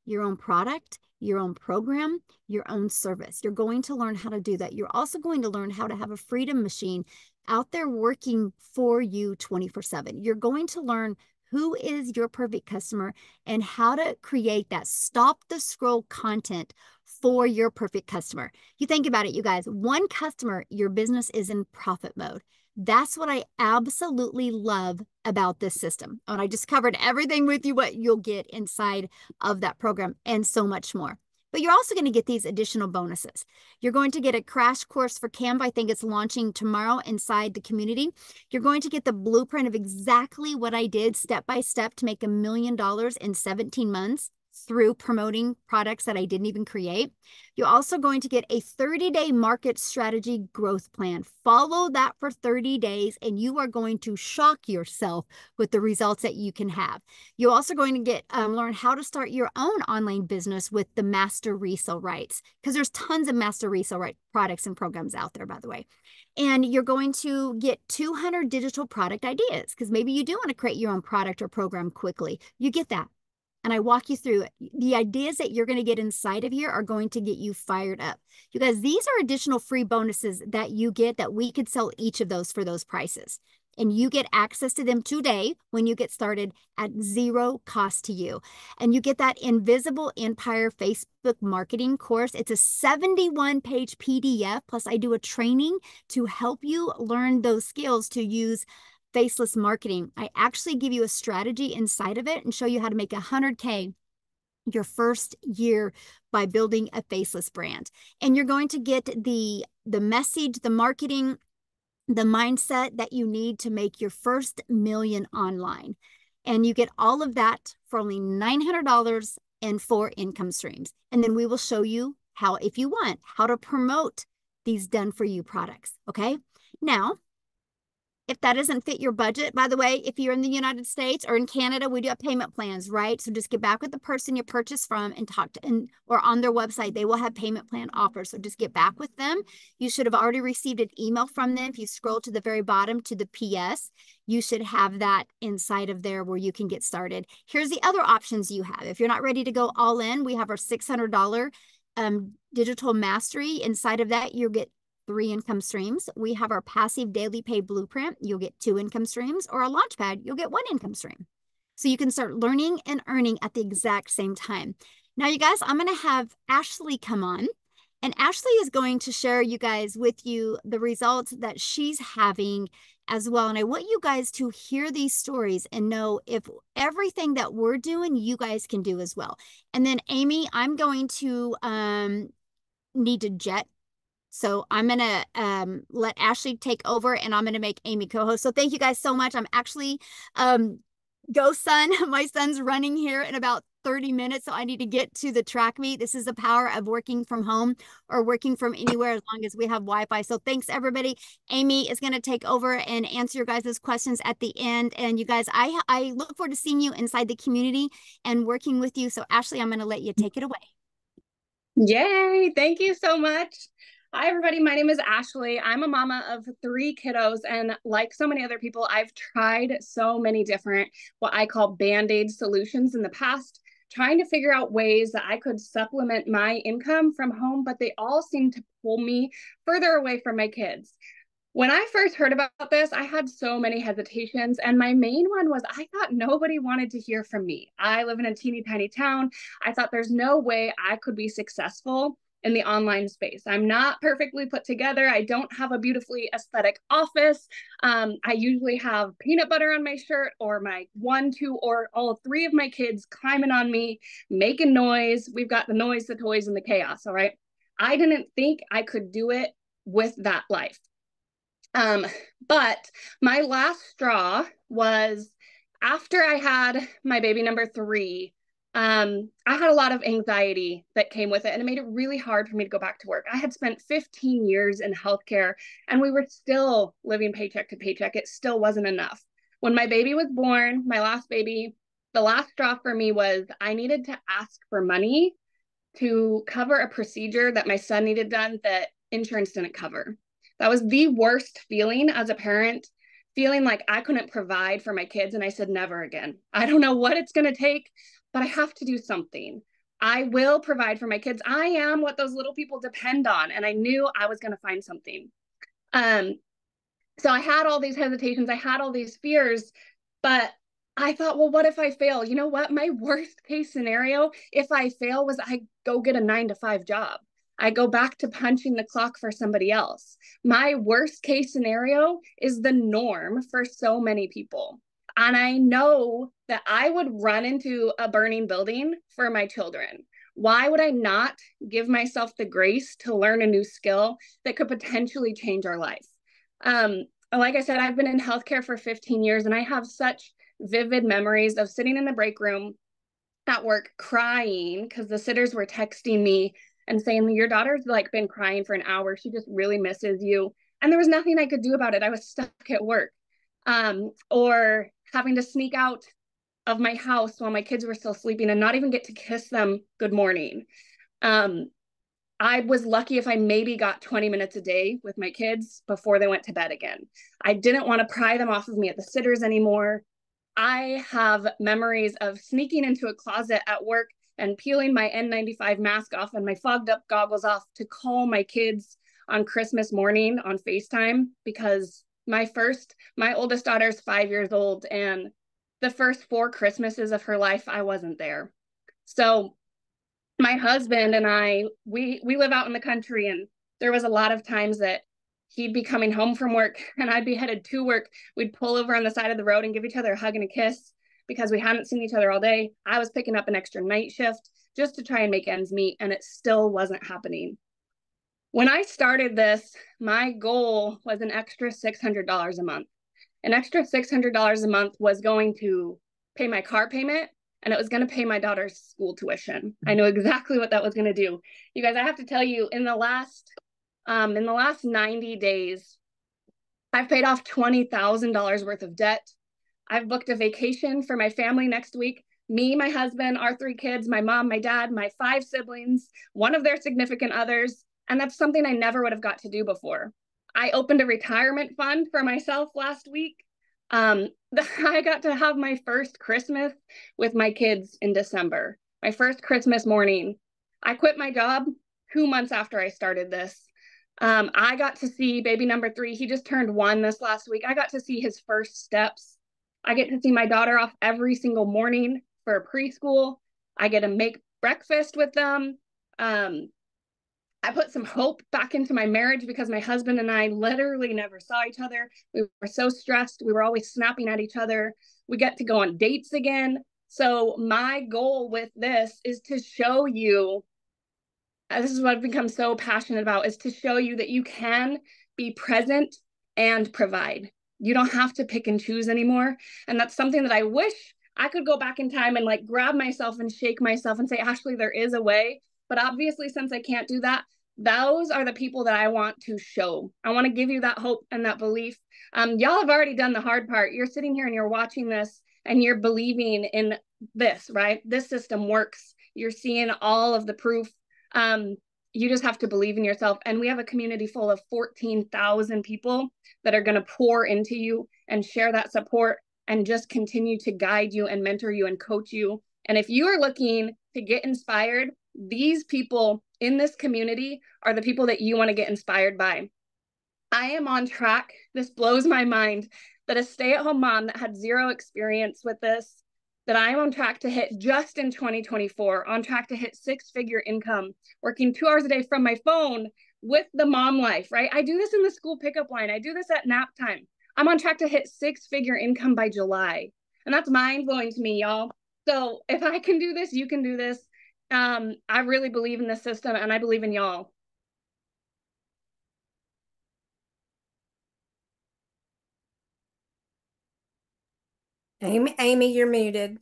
your own product, your own program, your own service. You're going to learn how to do that. You're also going to learn how to have a freedom machine out there working for you 24/7. You're going to learn who is your perfect customer and how to create that stop the scroll content for your perfect customer. You think about it, you guys, one customer, your business is in profit mode. That's what I absolutely love about this system. And I just covered everything with you, what you'll get inside of that program and so much more. But you're also going to get these additional bonuses. You're going to get a crash course for Canva. I think it's launching tomorrow inside the community. You're going to get the blueprint of exactly what I did step by step to make $1 million in 17 months through promoting products that I didn't even create. You're also going to get a 30-day market strategy growth plan. Follow that for 30 days and you are going to shock yourself with the results that you can have. You're also going to get learn how to start your own online business with the master resale rights, because there's tons of master resale right products and programs out there, by the way. And you're going to get 200 digital product ideas, because maybe you do want to create your own product or program quickly. You get that. And I walk you through it. The ideas that you're going to get inside of here are going to get you fired up. You guys, these are additional free bonuses that you get that we could sell each of those for those prices. And you get access to them today when you get started at zero cost to you. And you get that Invisible Empire Facebook marketing course. It's a 71-page PDF. Plus, I do a training to help you learn those skills to use faceless marketing. I actually give you a strategy inside of it and show you how to make 100K your first year by building a faceless brand. And you're going to get the message, the marketing, the mindset that you need to make your first million online. And you get all of that for only $900 and 4 income streams. And then we will show you how, if you want, how to promote these done for you products. Okay. Now, if that doesn't fit your budget, by the way, if you're in the United States or in Canada, we do have payment plans, right? So just get back with the person you purchased from and talk to, or on their website, they will have payment plan offers. So just get back with them. You should have already received an email from them. If you scroll to the very bottom to the PS, you should have that inside of there where you can get started. Here's the other options you have. If you're not ready to go all in, we have our $600 digital mastery. Inside of that, you'll get 3 income streams. We have our passive daily pay blueprint. You'll get 2 income streams, or a launch pad. You'll get 1 income stream. So you can start learning and earning at the exact same time. Now, you guys, I'm going to have Ashley come on, and Ashley is going to share with you the results that she's having as well. And I want you guys to hear these stories and know if everything that we're doing, you guys can do as well. And then Amy, I'm going to need to jet. So I'm going to let Ashley take over, and I'm going to make Amy co-host. So thank you guys so much. I'm actually, go son, my son's running here in about 30 minutes. So I need to get to the track meet. This is the power of working from home or working from anywhere as long as we have Wi-Fi. So thanks everybody. Amy is going to take over and answer your guys' questions at the end. And you guys, I look forward to seeing you inside the community and working with you. So Ashley, I'm going to let you take it away. Yay. Thank you so much. Hi, everybody. My name is Ashley. I'm a mama of 3 kiddos. And like so many other people, I've tried so many different, what I call Band-Aid solutions in the past, trying to figure out ways that I could supplement my income from home, but they all seem to pull me further away from my kids. When I first heard about this, I had so many hesitations. And my main one was I thought nobody wanted to hear from me. I live in a teeny tiny town. I thought there's no way I could be successful in the online space. I'm not perfectly put together. I don't have a beautifully aesthetic office. I usually have peanut butter on my shirt, or my 1, 2, or all 3 of my kids climbing on me, making noise. We've got the noise, the toys, and the chaos. All right. I didn't think I could do it with that life. But my last straw was after I had my baby number 3. I had a lot of anxiety that came with it, and it made it really hard for me to go back to work. I had spent 15 years in healthcare, and we were still living paycheck to paycheck. It still wasn't enough. When my baby was born, my last baby, the last straw for me was I needed to ask for money to cover a procedure that my son needed done that insurance didn't cover. That was the worst feeling as a parent, feeling like I couldn't provide for my kids. And I said, never again. I don't know what it's going to take, but I have to do something. I will provide for my kids. I am what those little people depend on. And I knew I was going to find something. So I had all these hesitations. I had all these fears, but I thought, well, what if I fail? You know what? My worst case scenario, if I fail, was I go get a 9-to-5 job. I go back to punching the clock for somebody else. My worst case scenario is the norm for so many people. And I know that I would run into a burning building for my children. Why would I not give myself the grace to learn a new skill that could potentially change our life? Like I said, I've been in healthcare for 15 years, and I have such vivid memories of sitting in the break room at work crying because the sitters were texting me and saying, your daughter's like been crying for an hour. She just really misses you. And there was nothing I could do about it. I was stuck at work. Or having to sneak out of my house while my kids were still sleeping and not even get to kiss them good morning. I was lucky if I maybe got 20 minutes a day with my kids before they went to bed again. I didn't want to pry them off of me at the sitters anymore. I have memories of sneaking into a closet at work and peeling my N95 mask off and my fogged up goggles off to call my kids on Christmas morning on FaceTime because My oldest daughter's 5 years old, and the first 4 Christmases of her life, I wasn't there. So my husband and I, we live out in the country, and there was a lot of times that he'd be coming home from work and I'd be headed to work. We'd pull over on the side of the road and give each other a hug and a kiss because we hadn't seen each other all day. I was picking up an extra night shift just to try and make ends meet, and it still wasn't happening. When I started this, my goal was an extra $600 a month. An extra $600 a month was going to pay my car payment, and it was going to pay my daughter's school tuition. I knew exactly what that was going to do. You guys, I have to tell you, in the last 90 days, I've paid off $20,000 worth of debt. I've booked a vacation for my family next week. Me, my husband, our 3 kids, my mom, my dad, my 5 siblings, one of their significant others. And that's something I never would have got to do before. I opened a retirement fund for myself last week. I got to have my first Christmas with my kids in December, my first Christmas morning. I quit my job 2 months after I started this. I got to see baby number 3. He just turned 1 this last week. I got to see his first steps. I get to see my daughter off every single morning for preschool. I get to make breakfast with them. I put some hope back into my marriage because my husband and I literally never saw each other. We were so stressed. We were always snapping at each other. We get to go on dates again. So my goal with this is to show you, this is what I've become so passionate about, is to show you that you can be present and provide. You don't have to pick and choose anymore. And that's something that I wish I could go back in time and like grab myself and shake myself and say, Ashley, there is a way. But obviously, since I can't do that, those are the people that I want to show. I want to give you that hope and that belief. Y'all have already done the hard part. You're sitting here and you're watching this and you're believing in this, right? This system works. You're seeing all of the proof. You just have to believe in yourself. And we have a community full of 14,000 people that are going to pour into you and share that support and just continue to guide you and mentor you and coach you. And if you are looking to get inspired, these people in this community are the people that you want to get inspired by. I am on track. This blows my mind that a stay-at-home mom that had 0 experience with this, that I am on track to hit just in 2024, on track to hit 6-figure income, working 2 hours a day from my phone with the mom life, right? I do this in the school pickup line. I do this at nap time. I'm on track to hit 6-figure income by July. And that's mind-blowing to me, y'all. So if I can do this, you can do this. I really believe in this system, and I believe in y'all. Amy, you're muted.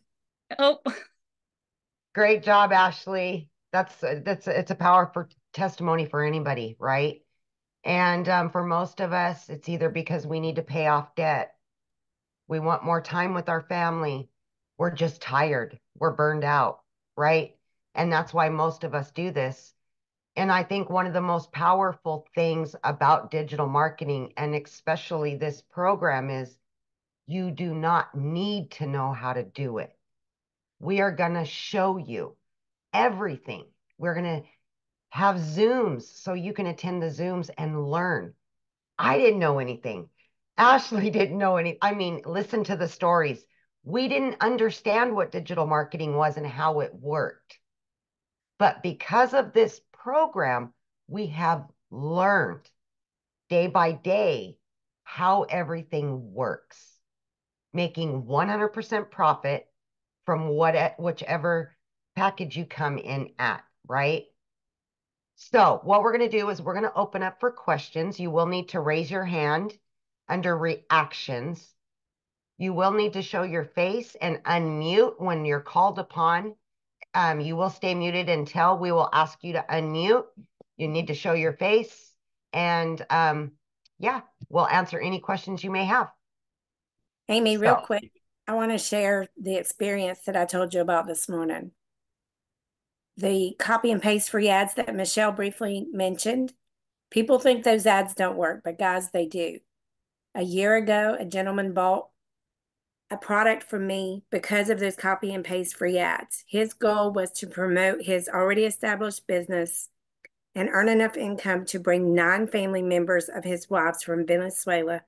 Oh, Great job, Ashley. It's a powerful testimony for anybody, right? And for most of us, it's either because we need to pay off debt, we want more time with our family, we're just tired, we're burned out, right? And that's why most of us do this. And I think one of the most powerful things about digital marketing, and especially this program, is you do not need to know how to do it. We are going to show you everything. We're going to have Zooms so you can attend the Zooms and learn. I didn't know anything. Ashley didn't know any. I mean, listen to the stories. We didn't understand what digital marketing was and how it worked. But because of this program, we have learned day by day how everything works, making 100% profit from whichever package you come in at, right? So what we're going to do is we're going to open up for questions. You will need to raise your hand under reactions. You will need to show your face and unmute when you're called upon. You will stay muted until we will ask you to unmute. You need to show your face, and yeah, we'll answer any questions you may have. Amy, real quick, I want to share the experience that I told you about this morning. The copy and paste free ads that Michelle briefly mentioned. People think those ads don't work, but guys, they do. A year ago, a gentleman bought a product from me because of those copy and paste free ads. His goal was to promote his already established business and earn enough income to bring 9 family members of his wives from Venezuela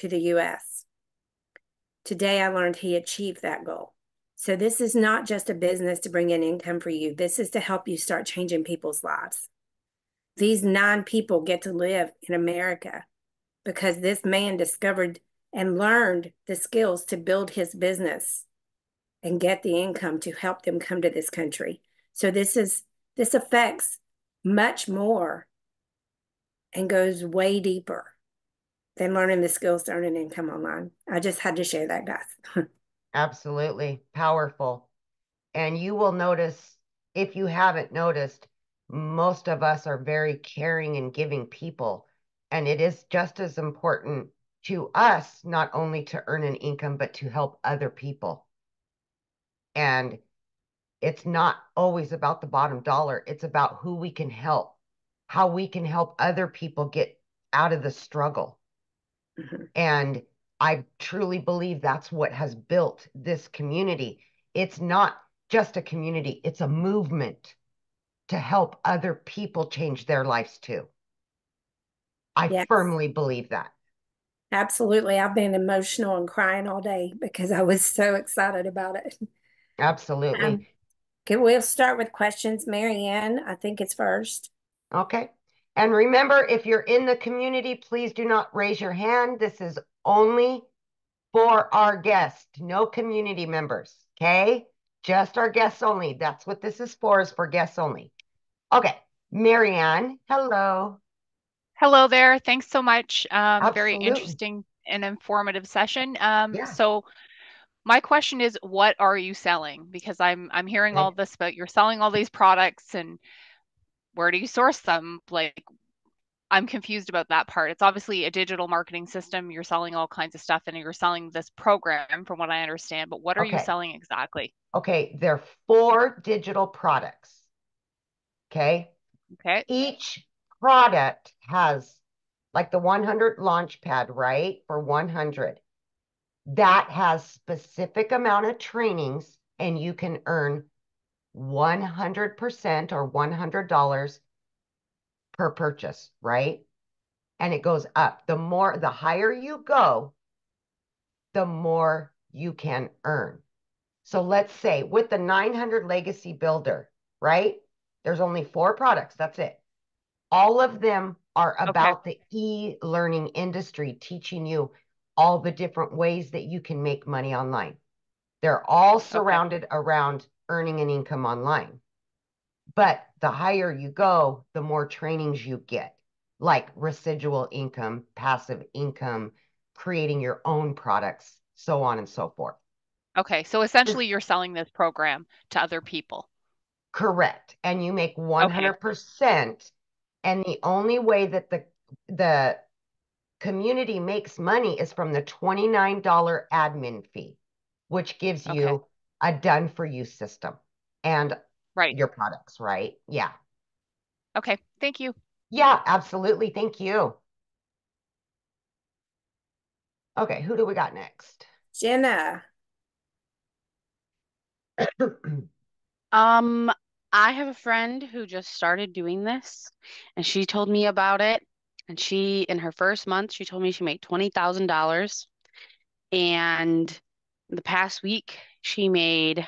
to the US. Today, I learned he achieved that goal. So this is not just a business to bring in income for you. This is to help you start changing people's lives. These 9 people get to live in America because this man discovered and learned the skills to build his business and get the income to help them come to this country. So this affects much more and goes way deeper than learning the skills to earn an income online. I just had to share that, guys. Absolutely powerful. And you will notice, if you haven't noticed, most of us are very caring and giving people. And it is just as important to us, not only to earn an income, but to help other people. And it's not always about the bottom dollar. It's about who we can help, how we can help other people get out of the struggle. Mm-hmm. And I truly believe that's what has built this community. It's not just a community, it's a movement to help other people change their lives too. I Yes. firmly believe that. Absolutely. I've been emotional and crying all day because I was so excited about it. Absolutely. Okay, we'll start with questions. Marianne, I think it's first. Okay. And remember, if you're in the community, please do not raise your hand. This is only for our guests, no community members. Okay. Just our guests only. That's what this is for guests only. Okay. Marianne, hello. Hello there. Thanks so much. Very Absolutely. interesting and informative session. Yeah. So my question is, what are you selling? Because I'm hearing all Okay. this about you're selling all these products, and where do you source them? Like, I'm confused about that part. It's obviously a digital marketing system. You're selling all kinds of stuff, and you're selling this program, from what I understand. But what are you Okay. selling exactly? Okay. There are 4 digital products. Okay. Okay. Each product has like the 100 launch pad, right? For 100. That has specific amount of trainings and you can earn 100% or $100 per purchase, right? And it goes up. The higher you go, the more you can earn. So let's say with the 900 Legacy Builder, right? There's only 4 products. That's it. All of them are Okay. about the e-learning industry, teaching you all the different ways that you can make money online. They're all Okay. surrounded around earning an income online. But the higher you go, the more trainings you get, like residual income, passive income, creating your own products, so on and so forth. Okay. So essentially, you're selling this program to other people. Correct. And you make Okay. 100%. And the only way that the community makes money is from the $29 admin fee, which gives Okay. you a done for you system and Right. your products, right? Yeah. Okay. Thank you. Yeah, absolutely. Thank you. Okay, who do we got next? Jenna. Um, I have a friend who just started doing this and she told me about it. And in her first month, she told me she made $20,000. And the past week, she made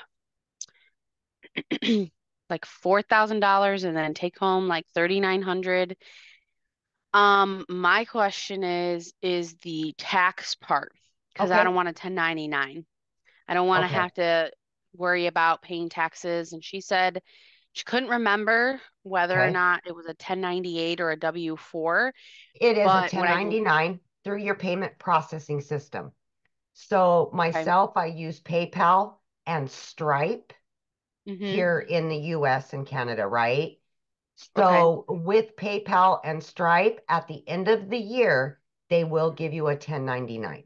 like $4,000 and then take home like 3,900. My question is the tax part because I Okay. don't want a 1099. I don't want to Okay. have to worry about paying taxes. And she said she couldn't remember whether or Okay. not it was a 1098 or a W-4, It is a but what I do, 1099 through your payment processing system. So okay. myself, I use PayPal and Stripe Mm-hmm. here in the US and Canada, right? Okay. So with PayPal and Stripe, at the end of the year, they will give you a 1099.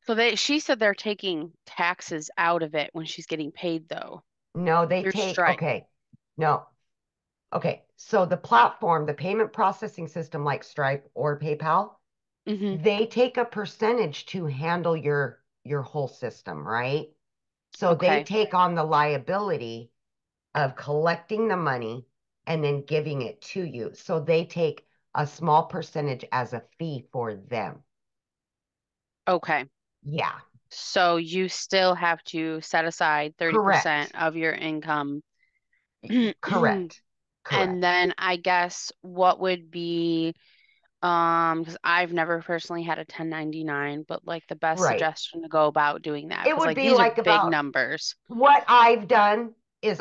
So she said they're taking taxes out of it when she's getting paid though, No, they through take, Stripe. okay. No. Okay. So the platform, the payment processing system like Stripe or PayPal, Mm-hmm. they take a percentage to handle your whole system, right? So they Okay. take on the liability of collecting the money and then giving it to you. So they take a small percentage as a fee for them. Okay. Yeah, So you still have to set aside 30% correct. of your income. Correct. And Correct. then I guess what would be, because I've never personally had a 1099, but like the best Right. suggestion to go about doing that, It because would like be these are like big about numbers. what I've done is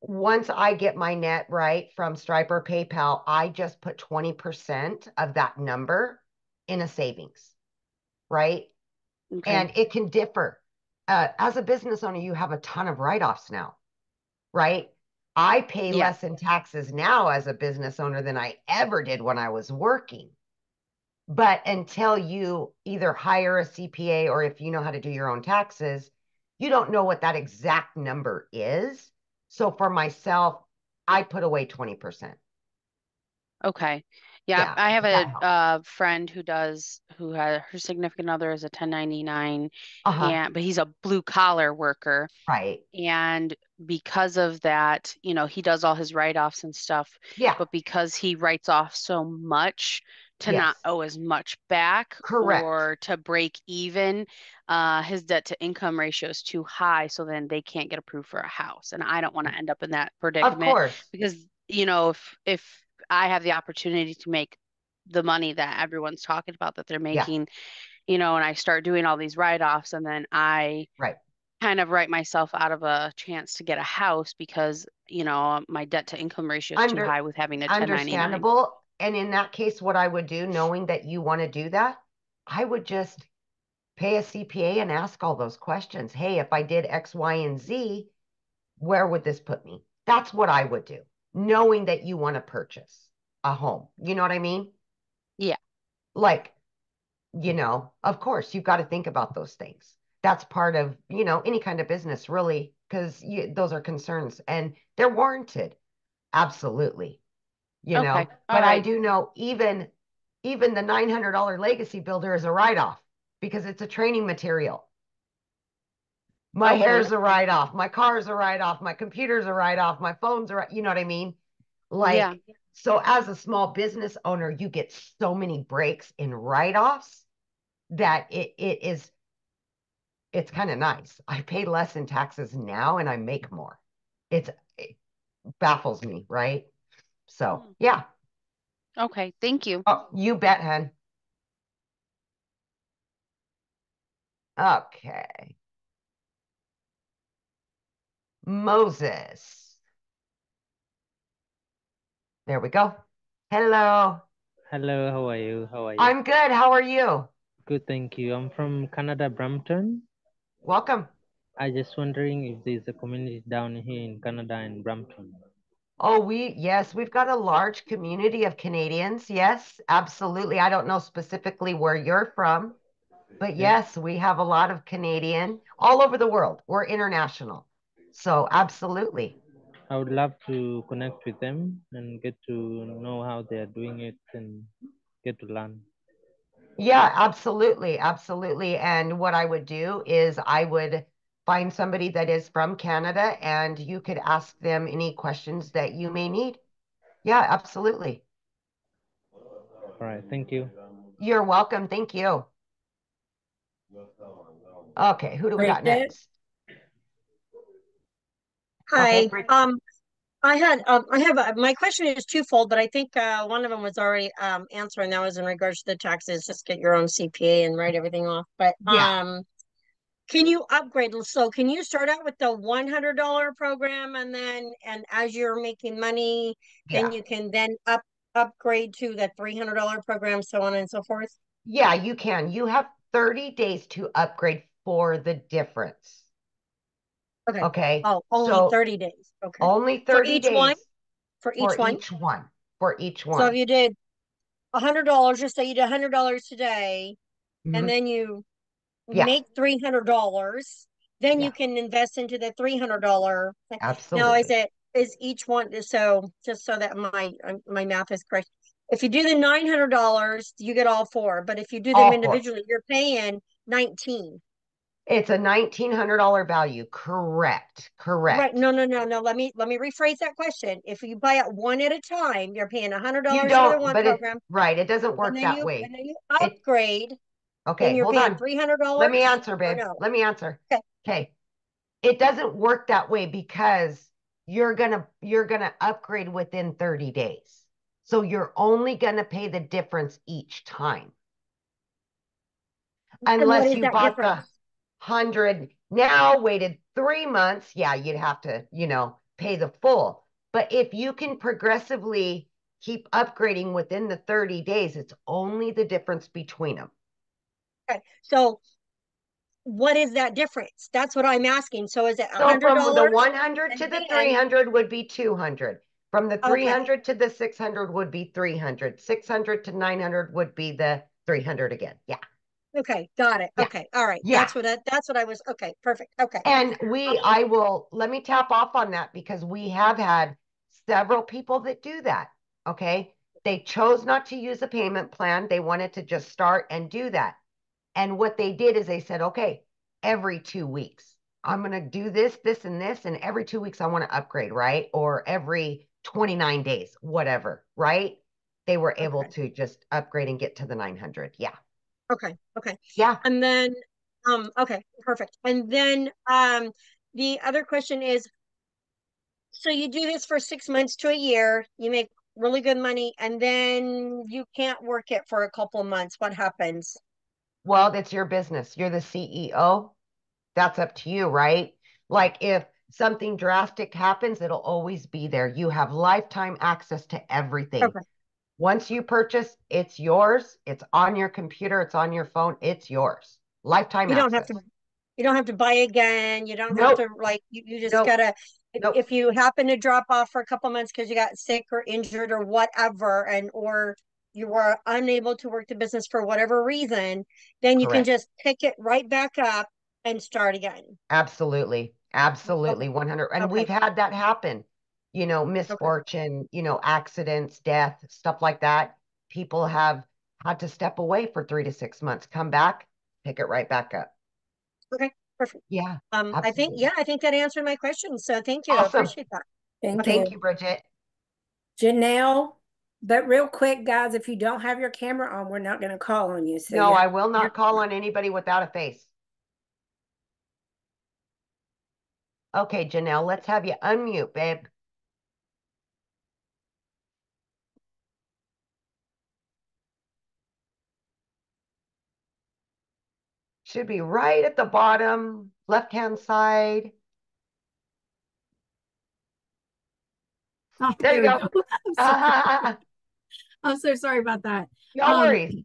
once I get my net right from Stripe or PayPal, I just put 20% of that number in a savings, right? Okay. And it can differ. As a business owner, you have a ton of write-offs now, right? I pay Yeah. less in taxes now as a business owner than I ever did when I was working. But until you either hire a CPA or if you know how to do your own taxes, you don't know what that exact number is. So for myself, I put away 20%. Okay. Yeah, Yeah, I have that a helps. friend who had her significant other is a 1099 Uh-huh. but he's a blue collar worker. Right. And because of that, he does all his write-offs and stuff, Yeah. but because he writes off so much to not Yes. owe as much back Correct. or to break even, his debt to income ratio is too high, so then they can't get approved for a house. And I don't want to end up in that Of predicament course. because, if I have the opportunity to make the money that everyone's talking about that they're Yeah. making, and I start doing all these write-offs and then I Right. kind of write myself out of a chance to get a house because, my debt to income ratio is too Under high with having a 1099. Understandable. And in that case, what I would do, knowing that you want to do that, I would just pay a CPA and ask all those questions. Hey, if I did X, Y, and Z, where would this put me? That's what I would do, knowing that you want to purchase a home. You know what I mean? Yeah. Like, of course, you've got to think about those things. That's part of, any kind of business, really, because those are concerns and they're warranted. Absolutely. Okay. All But I right. do know even the $900 legacy builder is a write-off because it's a training material. My Okay. hair's a write-off, my car's a write-off, my computer's a write-off, my phone's you know what I mean? Yeah. Like, so as a small business owner, you get so many breaks in write-offs that it's kind of nice. I pay less in taxes now and I make more. It baffles me, right? So Hmm. yeah. Okay. Thank you. Oh, you bet, hun. Okay. Moses. There we go. Hello. Hello, how are you? How are you? I'm good. How are you? Good, thank you. I'm from Canada, Brampton. Welcome. I just wondering if there's a community down here in Canada and Brampton. Oh, yes, we've got a large community of Canadians. Yes, absolutely. I don't know specifically where you're from, but Yeah, yes, we have a lot of Canadian all over the world. We're international. So absolutely. I would love to connect with them and get to know how they are doing it and get to learn. Yeah, absolutely. Absolutely. And what I would do is I would find somebody that is from Canada and you could ask them any questions that you may need. Yeah, absolutely. All right, thank you. You're welcome. Thank you. Okay, who do we got Bridget. next? Okay, Hi. I have my question is twofold, but I think one of them was already answered, and that was in regards to the taxes. Just get your own CPA and write everything off. But yeah, can you upgrade? So can you start out with the $100 program, and as you're making money, then yeah. you can then upgrade to the $300 program, so on and so forth? Yeah, you can. You have 30 days to upgrade for the difference. Okay. Okay, Oh, only so 30 days. Okay. only For 30 each one? days For for each one? each one. For each So if one. you did $100, just say you did $100 today, and Mhm. then you Yeah, make $300, then you yeah, can invest into the $300 thing. Now, absolutely. is each one, so just so that my math is correct, if you do the $900, you get all four, but if you do them All four. individually, you're paying 19. It's a $1,900 value. Correct. Right? Correct. No. Let me rephrase that question. If you buy it one at a time, you're paying You $100 for the don't, one but program, it, right, it doesn't and work then that you way. and then you It, upgrade Okay, And you're hold paying on. $300? Let me answer, babe. No? Let me answer. Okay. Okay. It doesn't work that way because you're gonna upgrade within 30 days. So you're only gonna pay the difference each time. And what Unless is you that bought the difference? 100 now, waited 3 months, yeah, you'd have to, pay the full. But if you can progressively keep upgrading within the 30 days, it's only the difference between them. Okay. So what is that difference? That's what I'm asking. So is it So from the $100? 100 to And the then, 300 would be 200. From the okay, 300 to the 600 would be 300. 600 to 900 would be the 300 again. Yeah. okay, got it. Yeah. Okay, all right. Yeah. That's what I was. Okay, perfect. Okay. And let me tap off on that because we have had several people that do that. Okay. They chose not to use a payment plan. They wanted to just start and do that. And what they did is they said, okay, every 2 weeks, I'm going to do this, this, and this. And every 2 weeks, I want to upgrade, right? Or every 29 days, whatever, right? They were able Okay. to just upgrade and get to the 900. Yeah. Okay. Okay. Yeah. And then, okay, perfect. And then, the other question is, so you do this for 6 months to a year, you make really good money, and then you can't work it for a couple of months. What happens? Well, that's your business. You're the CEO. That's up to you, right? Like if something drastic happens, it'll always be there. You have lifetime access to everything. Okay. Once you purchase, it's yours. It's on your computer, it's on your phone, it's yours. Lifetime You don't have access. to, you don't have to buy again. You don't have Nope. to like you just Nope. gotta Nope. if you happen to drop off for a couple months because you got sick or injured or whatever, and or you were unable to work the business for whatever reason, then you can Correct. just pick it right back up and start again. Absolutely. Okay. Absolutely. 100. And Okay. we've had that happen, Okay. misfortune, accidents, death, stuff like that. People have had to step away for 3 to 6 months, come back, pick it right back up. Okay. Perfect. Yeah, I think, absolutely. yeah, I think that answered my question. So thank you. I Awesome. appreciate that. Thank Thank you. you, Bridget. Janelle, but real quick, guys, if you don't have your camera on, we're not going to call on you. So No, you I have will not call on anybody without a face. Okay, Janelle, let's have you unmute, babe. Should be right at the bottom, left-hand side. Oh, There you we go. go. I'm so sorry about that. No worries.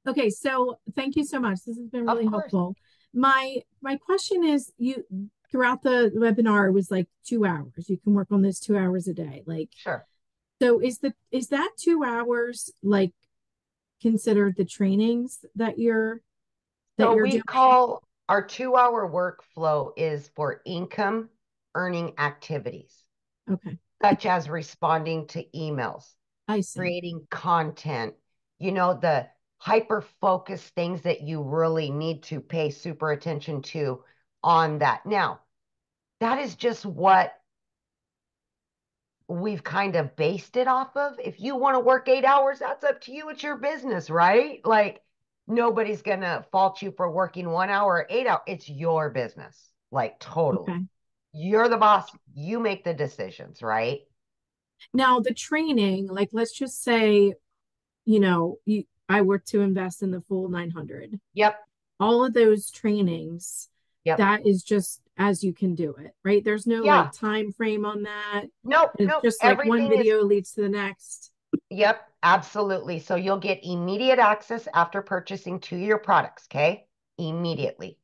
Okay, so thank you so much. This has been Of really course. helpful. My question is, you throughout the webinar it was like 2 hours. You can work on this 2 hours a day. Like, Sure. so is that 2 hours like considered the trainings that you're So doing? we call our 2-hour workflow is for income earning activities, Okay, such as responding to emails, I see. creating content, the hyper focused things that you really need to pay super attention to on that. Now, that is just what we've kind of based it off of. If you want to work 8 hours, that's up to you. It's your business, right? Like nobody's going to fault you for working 1 hour or 8 hours. It's your business, like totally. Okay. You're the boss. You make the decisions, right? Now the training, like let's just say, I were to invest in the full 900. Yep. All of those trainings, Yep. that is just as you can do it, right? There's no Yeah. like time frame on that. Nope. It's Nope. just like one Everything is, video leads to the next. yep, absolutely. So you'll get immediate access after purchasing to your products, okay? Immediately.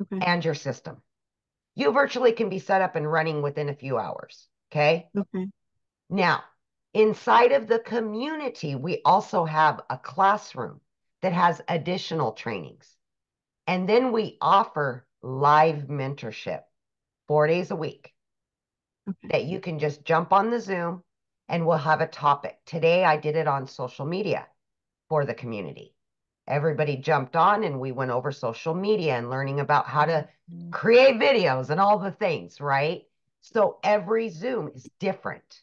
Okay. And your system. You virtually can be set up and running within a few hours, okay? Okay. Now, inside of the community, we also have a classroom that has additional trainings. And then we offer live mentorship 4 days a week Okay. that you can just jump on the Zoom and we'll have a topic. Today, I did it on social media for the community. Everybody jumped on and we went over social media and learning about how to create videos and all the things, right? So every Zoom is different.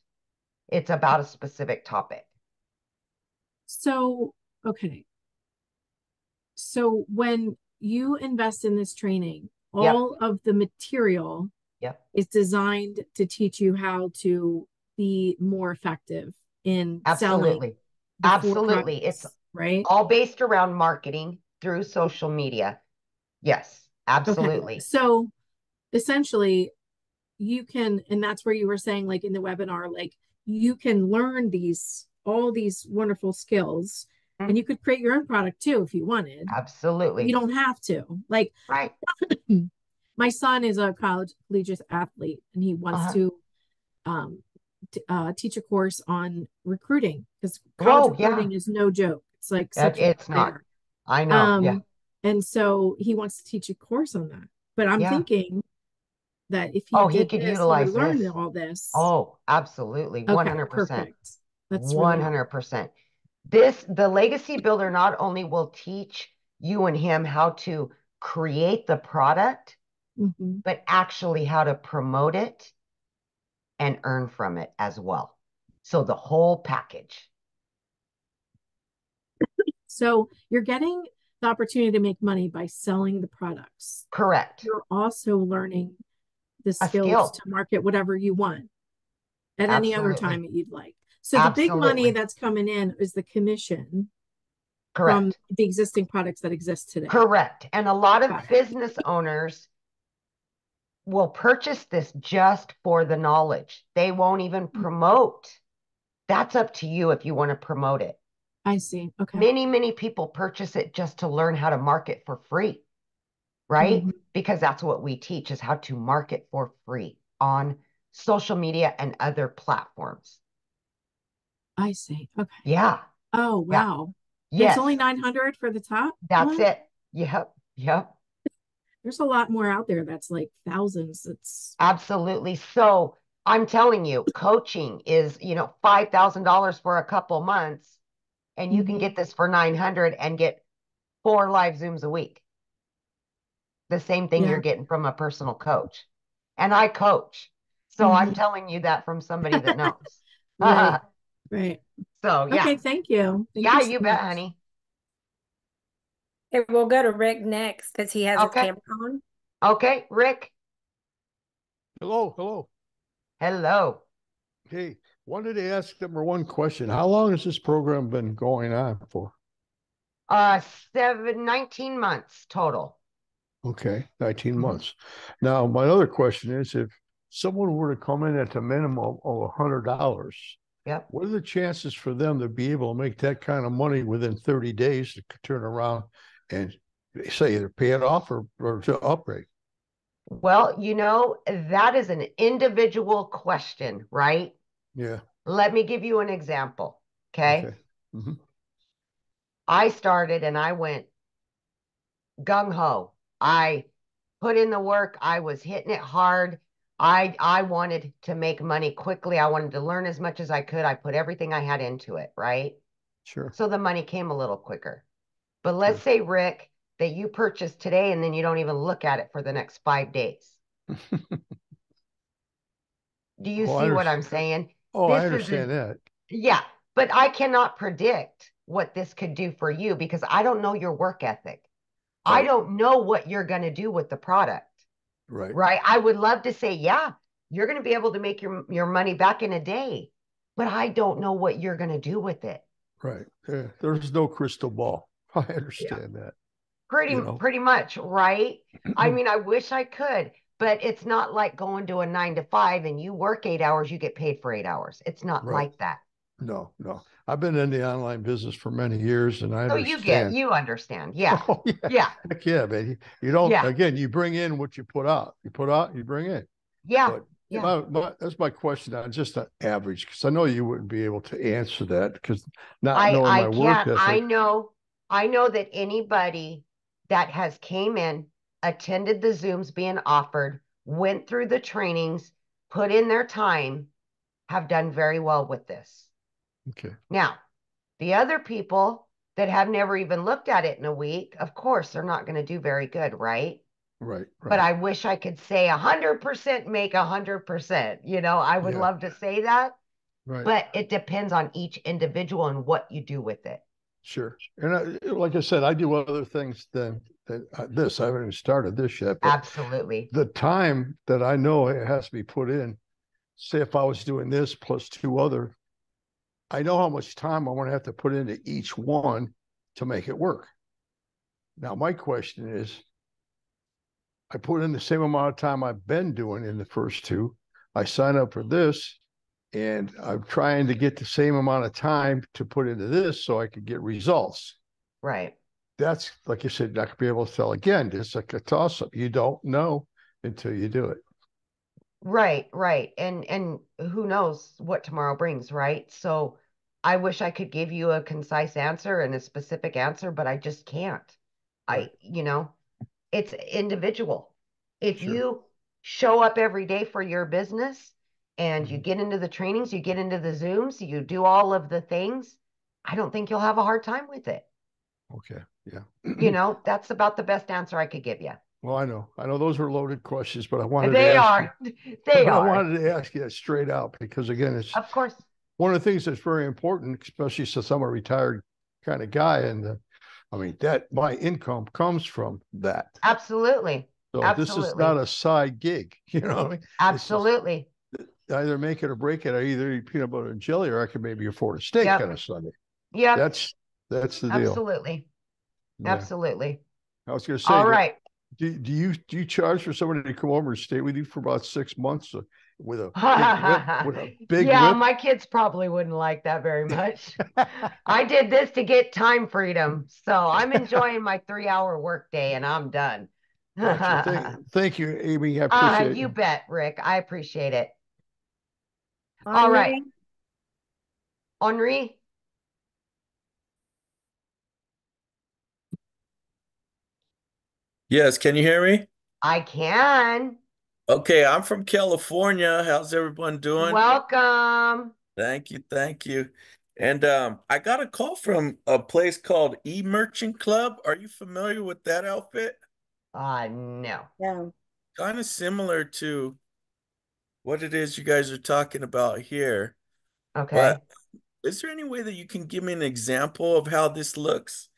It's about a specific topic. So, okay. So when you invest in this training, Yep. all of the material Yep. is designed to teach you how to be more effective in selling Absolutely. the four Absolutely. It's products, right? all based around marketing through social media. Yes, Okay. absolutely. So essentially, you can, and that's where you were saying, like in the webinar, like you can learn all these wonderful skills, and you could create your own product too if you wanted. Absolutely. You don't have to. Like, Right. my son is a collegiate athlete, and he wants to teach a course on recruiting, because college recruiting is no joke. It's like such a It's not. nightmare. I know. Yeah. And so he wants to teach a course on that. But I'm thinking that if he he did could this, he would utilize learn this. all this. Oh, absolutely. 100%. Perfect. That's really 100%. The legacy builder not only will teach you and him how to create the product, but actually how to promote it and earn from it as well. So the whole package. So you're getting the opportunity to make money by selling the products. Correct. You're also learning the skills to market whatever you want at any other time that you'd like. So the big money that's coming in is the commission from the existing products that exist today. Correct. And a lot of business owners will purchase this just for the knowledge. They won't even promote. That's up to you if you want to promote it. I see. Okay. Many people purchase it just to learn how to market for free, right? Because that's what we teach, is how to market for free on social media and other platforms. I see. Okay. Yeah. Oh, wow. Yeah. It's only 900 for the top? That's it. Yep. There's a lot more out there that's like thousands. It's absolutely. So I'm telling you, coaching is, $5,000 for a couple months, and you can get this for 900 and get 4 live Zooms a week. The same thing you're getting from a personal coach. And I coach. So I'm telling you that from somebody that knows. Right. So, yeah. Okay, thank you. You bet, honey. Okay, we'll go to Rick next because he has his camera on. Okay, Rick. Hello. Hey, wanted to ask number one question. How long has this program been going on for? 19 months total. Okay, 19 months. Now, my other question is, if someone were to come in at the minimum of $100, what are the chances for them to be able to make that kind of money within 30 days to turn around and say either pay it off or to upgrade? Well, that is an individual question, right? Yeah. Let me give you an example. Okay. I started and I went gung-ho. I put in the work. I was hitting it hard. I wanted to make money quickly. I wanted to learn as much as I could. I put everything I had into it, right? Sure. So the money came a little quicker. But let's say, Rick, that you purchase today and then you don't even look at it for the next 5 days. Do you see what I'm saying? Oh, I understand that. Yeah, but I cannot predict what this could do for you because I don't know your work ethic. I don't know what you're going to do with the product. Right. I would love to say, yeah, you're going to be able to make your money back in a day, but I don't know what you're going to do with it. Right. There's no crystal ball. I understand that. Pretty much, right? I mean, I wish I could, but it's not like going to a 9 to 5 and you work 8 hours, you get paid for 8 hours. It's not like that. No. I've been in the online business for many years, and I understand. You understand. Yeah. Oh, yeah. Heck yeah, man. You don't, again, you bring in what you put out. You put out, you bring in. Yeah. But that's my question on just an average, because I know you wouldn't be able to answer that because not knowing my work ethic. I know that anybody that has came in, attended the Zooms being offered, went through the trainings, put in their time, have done very well with this. Okay. Now, the other people that have never even looked at it in a week, of course, they're not going to do very good, right? Right. But I wish I could say 100% make 100%. I would love to say that. Right. But it depends on each individual and what you do with it. Sure. And like I said, I do other things than this. I haven't even started this yet. But Absolutely. the time that I know it has to be put in, say if I was doing this plus two other, I know how much time I'm going to have to put into each one to make it work. Now, my question is, I put in the same amount of time I've been doing in the first two. I sign up for this, and I'm trying to get the same amount of time to put into this so I could get results. Right. That's, like you said, not going to be able to tell again. It's like a toss-up. You don't know until you do it. Right, right. And who knows what tomorrow brings, right? So I wish I could give you a concise answer and a specific answer, but I just can't. Right. It's individual. If Sure. you show up every day for your business and you Mhm. get into the trainings, you get into the Zooms, you do all of the things, I don't think you'll have a hard time with it. Okay. Yeah. That's about the best answer I could give you. Well, I know those were loaded questions, but I wanted to They ask you, are. They but I are. wanted to ask you that straight out because again, it's Of course. one of the things that's very important, especially since I'm a retired kind of guy. And I mean, that my income comes from that. Absolutely. So this is not Absolutely. a side gig. You know what I mean? It's just Absolutely. either make it or break it. I either eat peanut butter and jelly or I can maybe afford a steak Yep. on a Sunday. Yep. That's the deal. Absolutely. Yeah. Absolutely. I was going to say, All right. do you charge for somebody to come over and stay with you for about 6 months with a big Yeah, whip? my kids probably wouldn't like that very much. I did this to get time freedom. So I'm enjoying my 3-hour workday and I'm done. Gotcha. Thank you, Amy. I appreciate You it. bet, Rick. I appreciate it. All Henri? right. Henri? Yes, can you hear me? I can. Okay, I'm from California. How's everyone doing? Welcome. Thank you, thank you. And I got a call from a place called E-Merchant Club. Are you familiar with that outfit? No. Yeah. Kind of similar to what it is you guys are talking about here. Okay. But is there any way that you can give me an example of how this looks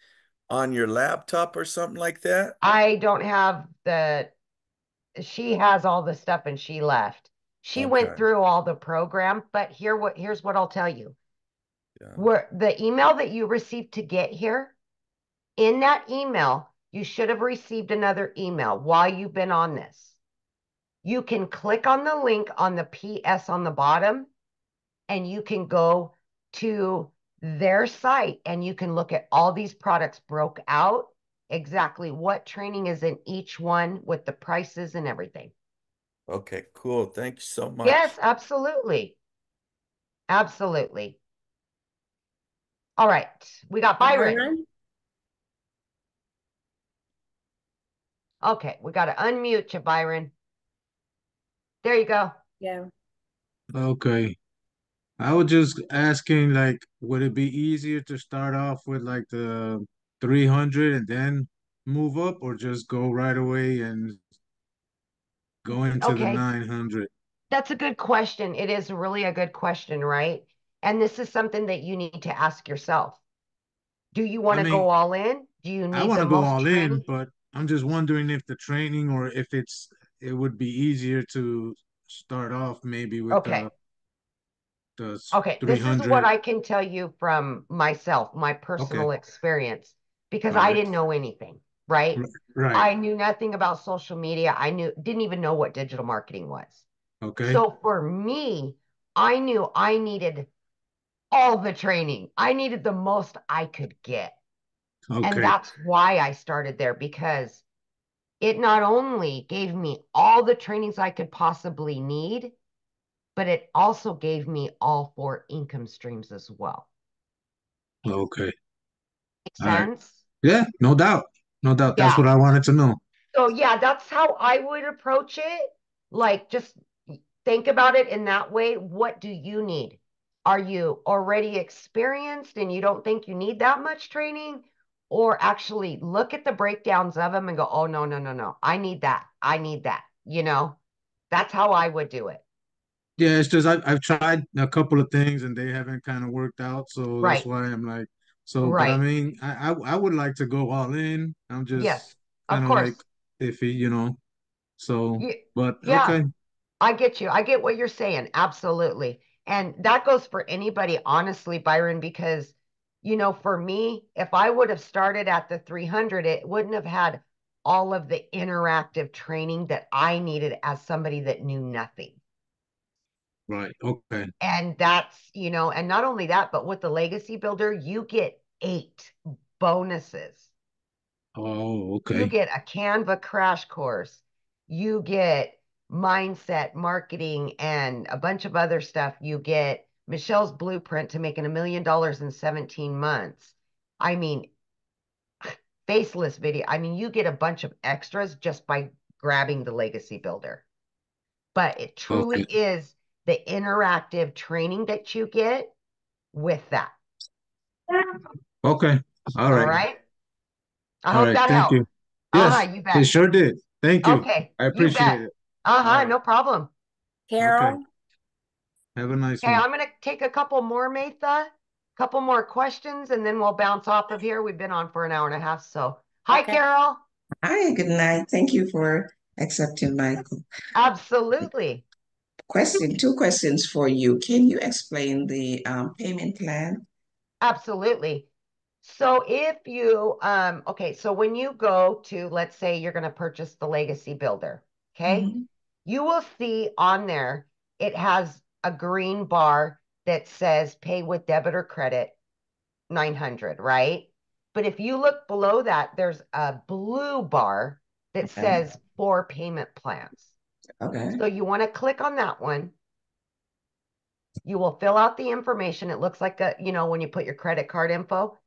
on your laptop or something like that? I don't have she has all the stuff and she left. She went Okay. through all the program, but here's what I'll tell you. Yeah. Where the email that you received to get here, in that email, you should have received another email while you've been on this. You can click on the link on the PS on the bottom and you can go to their site and you can look at all these products broke out, exactly what training is in each one with the prices and everything. Okay, cool. Thank you so Yes, much. absolutely. Absolutely. All right. We got Byron. Byron? Okay. We got to unmute you, Byron. There you go. Yeah. Okay. I was just asking, like, would it be easier to start off with like the 300 and then move up, or just go right away and go into the Okay. 900? That's a good question. It is really a good question, right? And this is something that you need to ask yourself. Do you want I to go mean, all in? Do you I need want the to go most all in, training? but I'm just wondering if the training or if it would be easier to start off maybe with Okay. the Okay. This is what 300. I can tell you from myself, my Okay. personal experience, because All I right. didn't know anything, right? Right. I knew nothing about social media. Didn't even know what digital marketing was. Okay. So for me, I knew I needed all the training. I needed the most I could get. And Okay. that's why I started there because it not only gave me all the trainings I could possibly need, but it also gave me all 4 income streams as well. Okay. Make All right. sense? Yeah, no doubt. No doubt. That's Yeah. what I wanted to know. So yeah, that's how I would approach it. Like just think about it in that way. What do you need? Are you already experienced and you don't think you need that much training? Or actually look at the breakdowns of them and go, oh, no, no, no, no. I need that. I need that. That's how I would do it. Yeah, it's just I've tried a couple of things and they haven't kind of worked out. So that's Right. why I'm like, So, but I Right. mean, I would like to go all in. I'm Yes, just of kind of course. like iffy, you know. So, but Yeah, okay. I get you. I get what you're saying. Absolutely. And that goes for anybody, honestly, Byron, because, for me, if I would have started at the 300, it wouldn't have had all of the interactive training that I needed as somebody that knew nothing. Right. Okay. And that's, and not only that, but with the Legacy Builder, you get 8 bonuses. Oh, You okay. get a Canva crash course. You get mindset, marketing, and a bunch of other stuff. You get Michelle's blueprint to making $1 million in 17 months. I mean, faceless video. I mean, you get a bunch of extras just by grabbing the Legacy Builder. But it truly Okay. is the interactive training that you get with that. Okay. All All right. right. I All hope right. that Thank helped. you. Yes, You it bet. sure did. Thank you. Okay, I you bet. appreciate it. All right. No problem. Okay. Carol, Have a nice Okay, one. I'm going to take a couple more, Matha, couple more questions, and then we'll bounce off of here. We've been on for an hour and a half. So, hi, okay. Carol. Hi, good night. Thank you for accepting my Absolutely. question. Two questions for you. Can you explain the payment plan? Absolutely. So if you, okay, so when you go to, let's say you're going to purchase the Legacy Builder, okay, Mhm. you will see on there, it has a green bar that says pay with debit or credit, 900, right? But if you look below that, there's a blue bar that Okay. says 4 payment plans. Okay. So you want to click on that one. You will fill out the information. It looks like when you put your credit card info,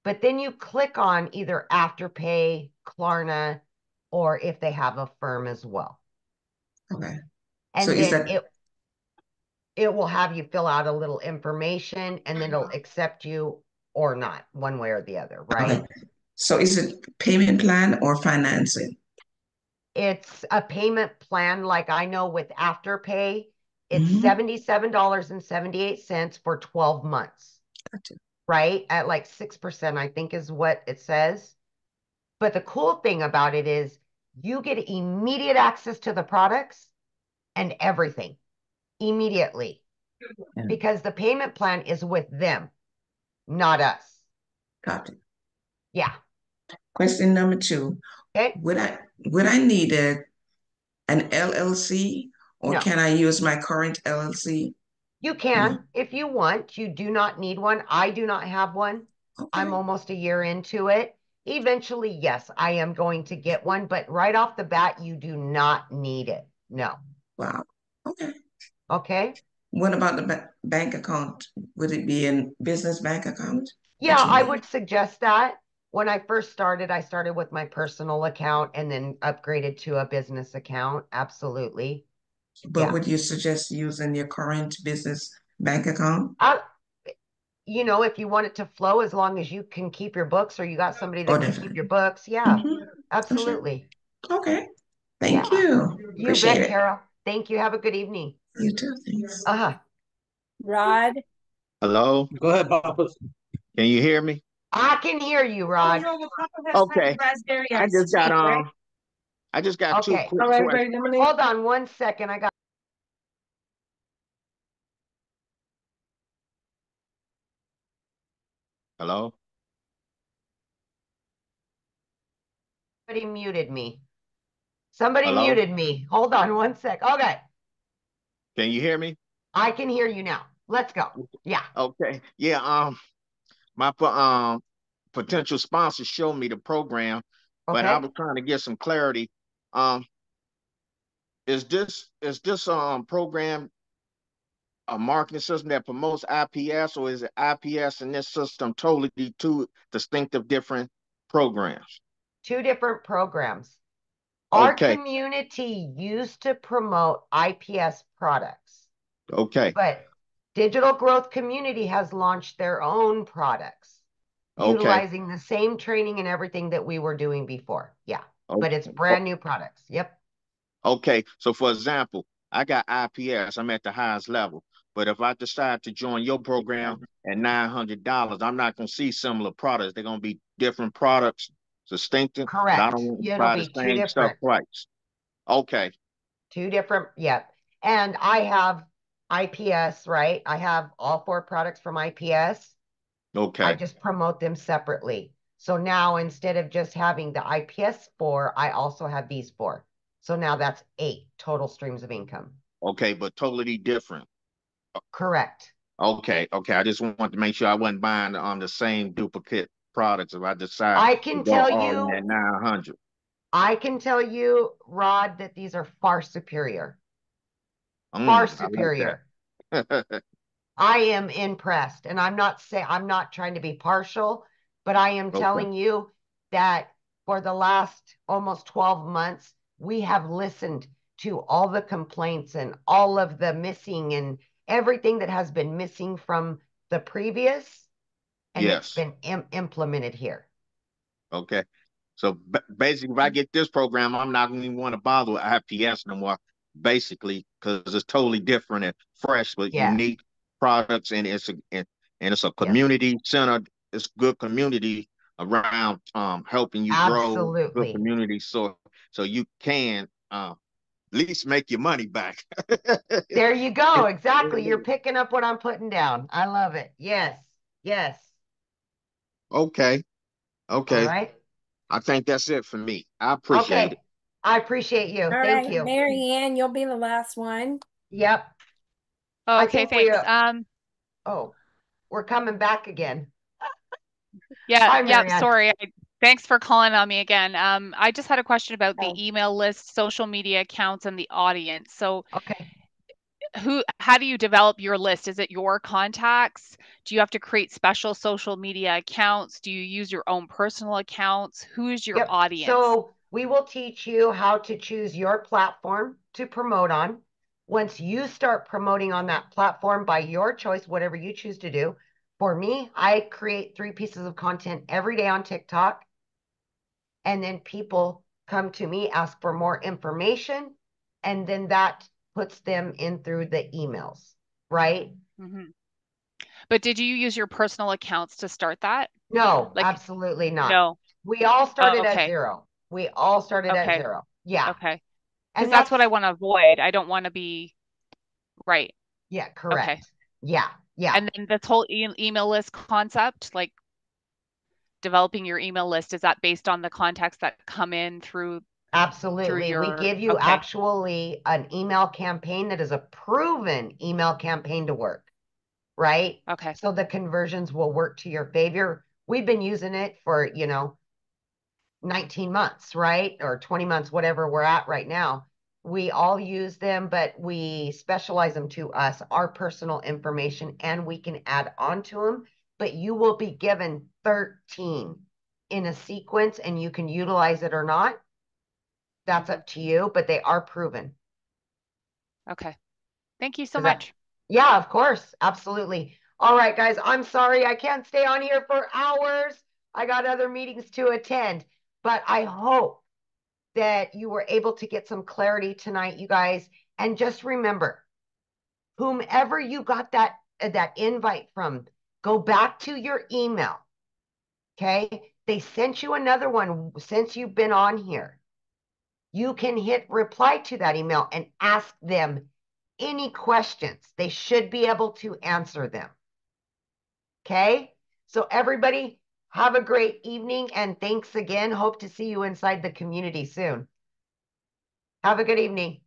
but then you click on either Afterpay, Klarna, or if they have a firm as well. Okay. And So is then that it will have you fill out a little information and then it'll accept you or not, one way or the other, right? okay? So is it payment plan or financing? It's a payment plan. Like I know with Afterpay, it's Mhm. $77.78 for 12 months, Gotcha. right? At like 6%, I think is what it says. But the cool thing about it is you get immediate access to the products and everything immediately Yeah. because the payment plan is with them, not us. Gotcha. Yeah. Question number 2. Okay. Would I need an LLC or No, can I use my current LLC? you No. can if you want. You do not need one. I do not have one. I'm Okay. almost a year into it. Eventually, yes, I am going to get one, but right off the bat, you do not need it. No. Wow. Okay. Okay. What about the bank account? Would it be a business bank account Yeah, that you I need? would suggest that. When I first started, I started with my personal account and then upgraded to a business account. Absolutely. But Yeah. would you suggest using your current business bank account? If you want it to flow, as long as you can keep your books or you got somebody Oh, that can keep definitely. your books. Yeah, For sure. absolutely. Okay. Thank Yeah. you. You Appreciate bet, it. Carol. Thank you. Have a good evening. You too. Thanks. Uh-huh. Rod. Hello? Go ahead, Papa. Can you hear me? I can hear you, Rod. Okay. I just got two Okay. quick questions. Hold on 1 second. I got Hello? somebody muted me. Somebody Hello? muted me. Hold on 1 sec. Okay. Can you hear me? I can hear you now. Let's go. Yeah. Okay. Yeah, my potential sponsor showed me the program, but I Okay. was trying to get some clarity. Um, is this program a marketing system that promotes IPS, or is it IPS and this system totally two distinctive different programs? 2 different programs. Our Okay. community used to promote IPS products, Okay. but Digital Growth Community has launched their own products Okay. utilizing the same training and everything that we were doing before. Yeah, Oh, but it's brand new products. Yep. okay. So for example, I got IPS. I'm at the highest level. But if I decide to join your program at $900, I'm not going to see similar products. They're going to be different products, distinctive, but I Correct. don't want to It'll buy the be two same stuff different. twice. Okay. Two different, yep. And I have IPS, right? I have all 4 products from IPS. Okay. I just promote them separately. So now instead of just having the IPS 4, I also have these 4. So now that's 8 total streams of income. Okay, but totally different. Correct. Okay, okay. I just wanted to make sure I wasn't buying the same duplicate products if I decide I to can go tell all in you, at 900. I can tell you, Rod, that these are far superior. Far I superior. like that. I am impressed, and I'm not trying to be partial, but I am Okay. telling you that for the last almost 12 months, we have listened to all the complaints and all of the missing and everything that has been missing from the previous, and it's Yes. been implemented here. Okay. So basically, if I get this program, I'm not going to even want to bother with IPS no more, basically, because it's totally different and fresh, but Yes. unique products, and it's a community center. It's good community around helping you grow. Good Absolutely. community, so you can at least make your money back. There you go. Exactly. You're picking up what I'm putting down. I love it. Yes. Yes. Okay. All Okay. right. I think that's it for me. I appreciate it. Okay. I appreciate you. All Thank right, you. Mary Ann, you'll be the last one. Yep. Oh, I okay, think we thanks. oh, we're coming back again. Yeah, Hi, yeah, Marianne. sorry. Thanks for calling on me again. I just had a question about the Oh. email list, social media accounts, and the audience. So Okay. how do you develop your list? Is it your contacts? Do you have to create special social media accounts? Do you use your own personal accounts? Who is your Yep. audience? So we will teach you how to choose your platform to promote on. Once you start promoting on that platform by your choice, whatever you choose to do. For me, I create 3 pieces of content every day on TikTok. And then people come to me, ask for more information, and then that puts them in through the emails, right? Mm-hmm. But did you use your personal accounts to start that? No, Like, absolutely not. no. We all started Oh, at okay. 0. We all started at Okay. 0. Yeah. Okay. Because And that's what I want to avoid. I don't want to be right. Yeah, Okay. correct. Yeah. Yeah. And then this whole email list concept, like developing your email list, is that based on the contacts that come in through Absolutely. We your, give you okay. actually an email campaign that is a proven email campaign to work, right? Okay. So the conversions will work to your favor. We've been using it for, 19 months, right? Or 20 months, whatever we're at right now. We all use them, but we specialize them to us, our personal information, and we can add on to them. But you will be given 13 in a sequence, and you can utilize it or not. That's up to you, but they are proven. Okay. Thank you so much. Yeah, of course. Absolutely. All right, guys. I'm sorry I can't stay on here for hours. I got other meetings to attend, but I hope that you were able to get some clarity tonight, you guys. And just remember, whomever you got that invite from, go back to your email. Okay? They sent you another one since you've been on here. You can hit reply to that email and ask them any questions. They should be able to answer them. Okay? So everybody, have a great evening, and thanks again. Hope to see you inside the community soon. Have a good evening.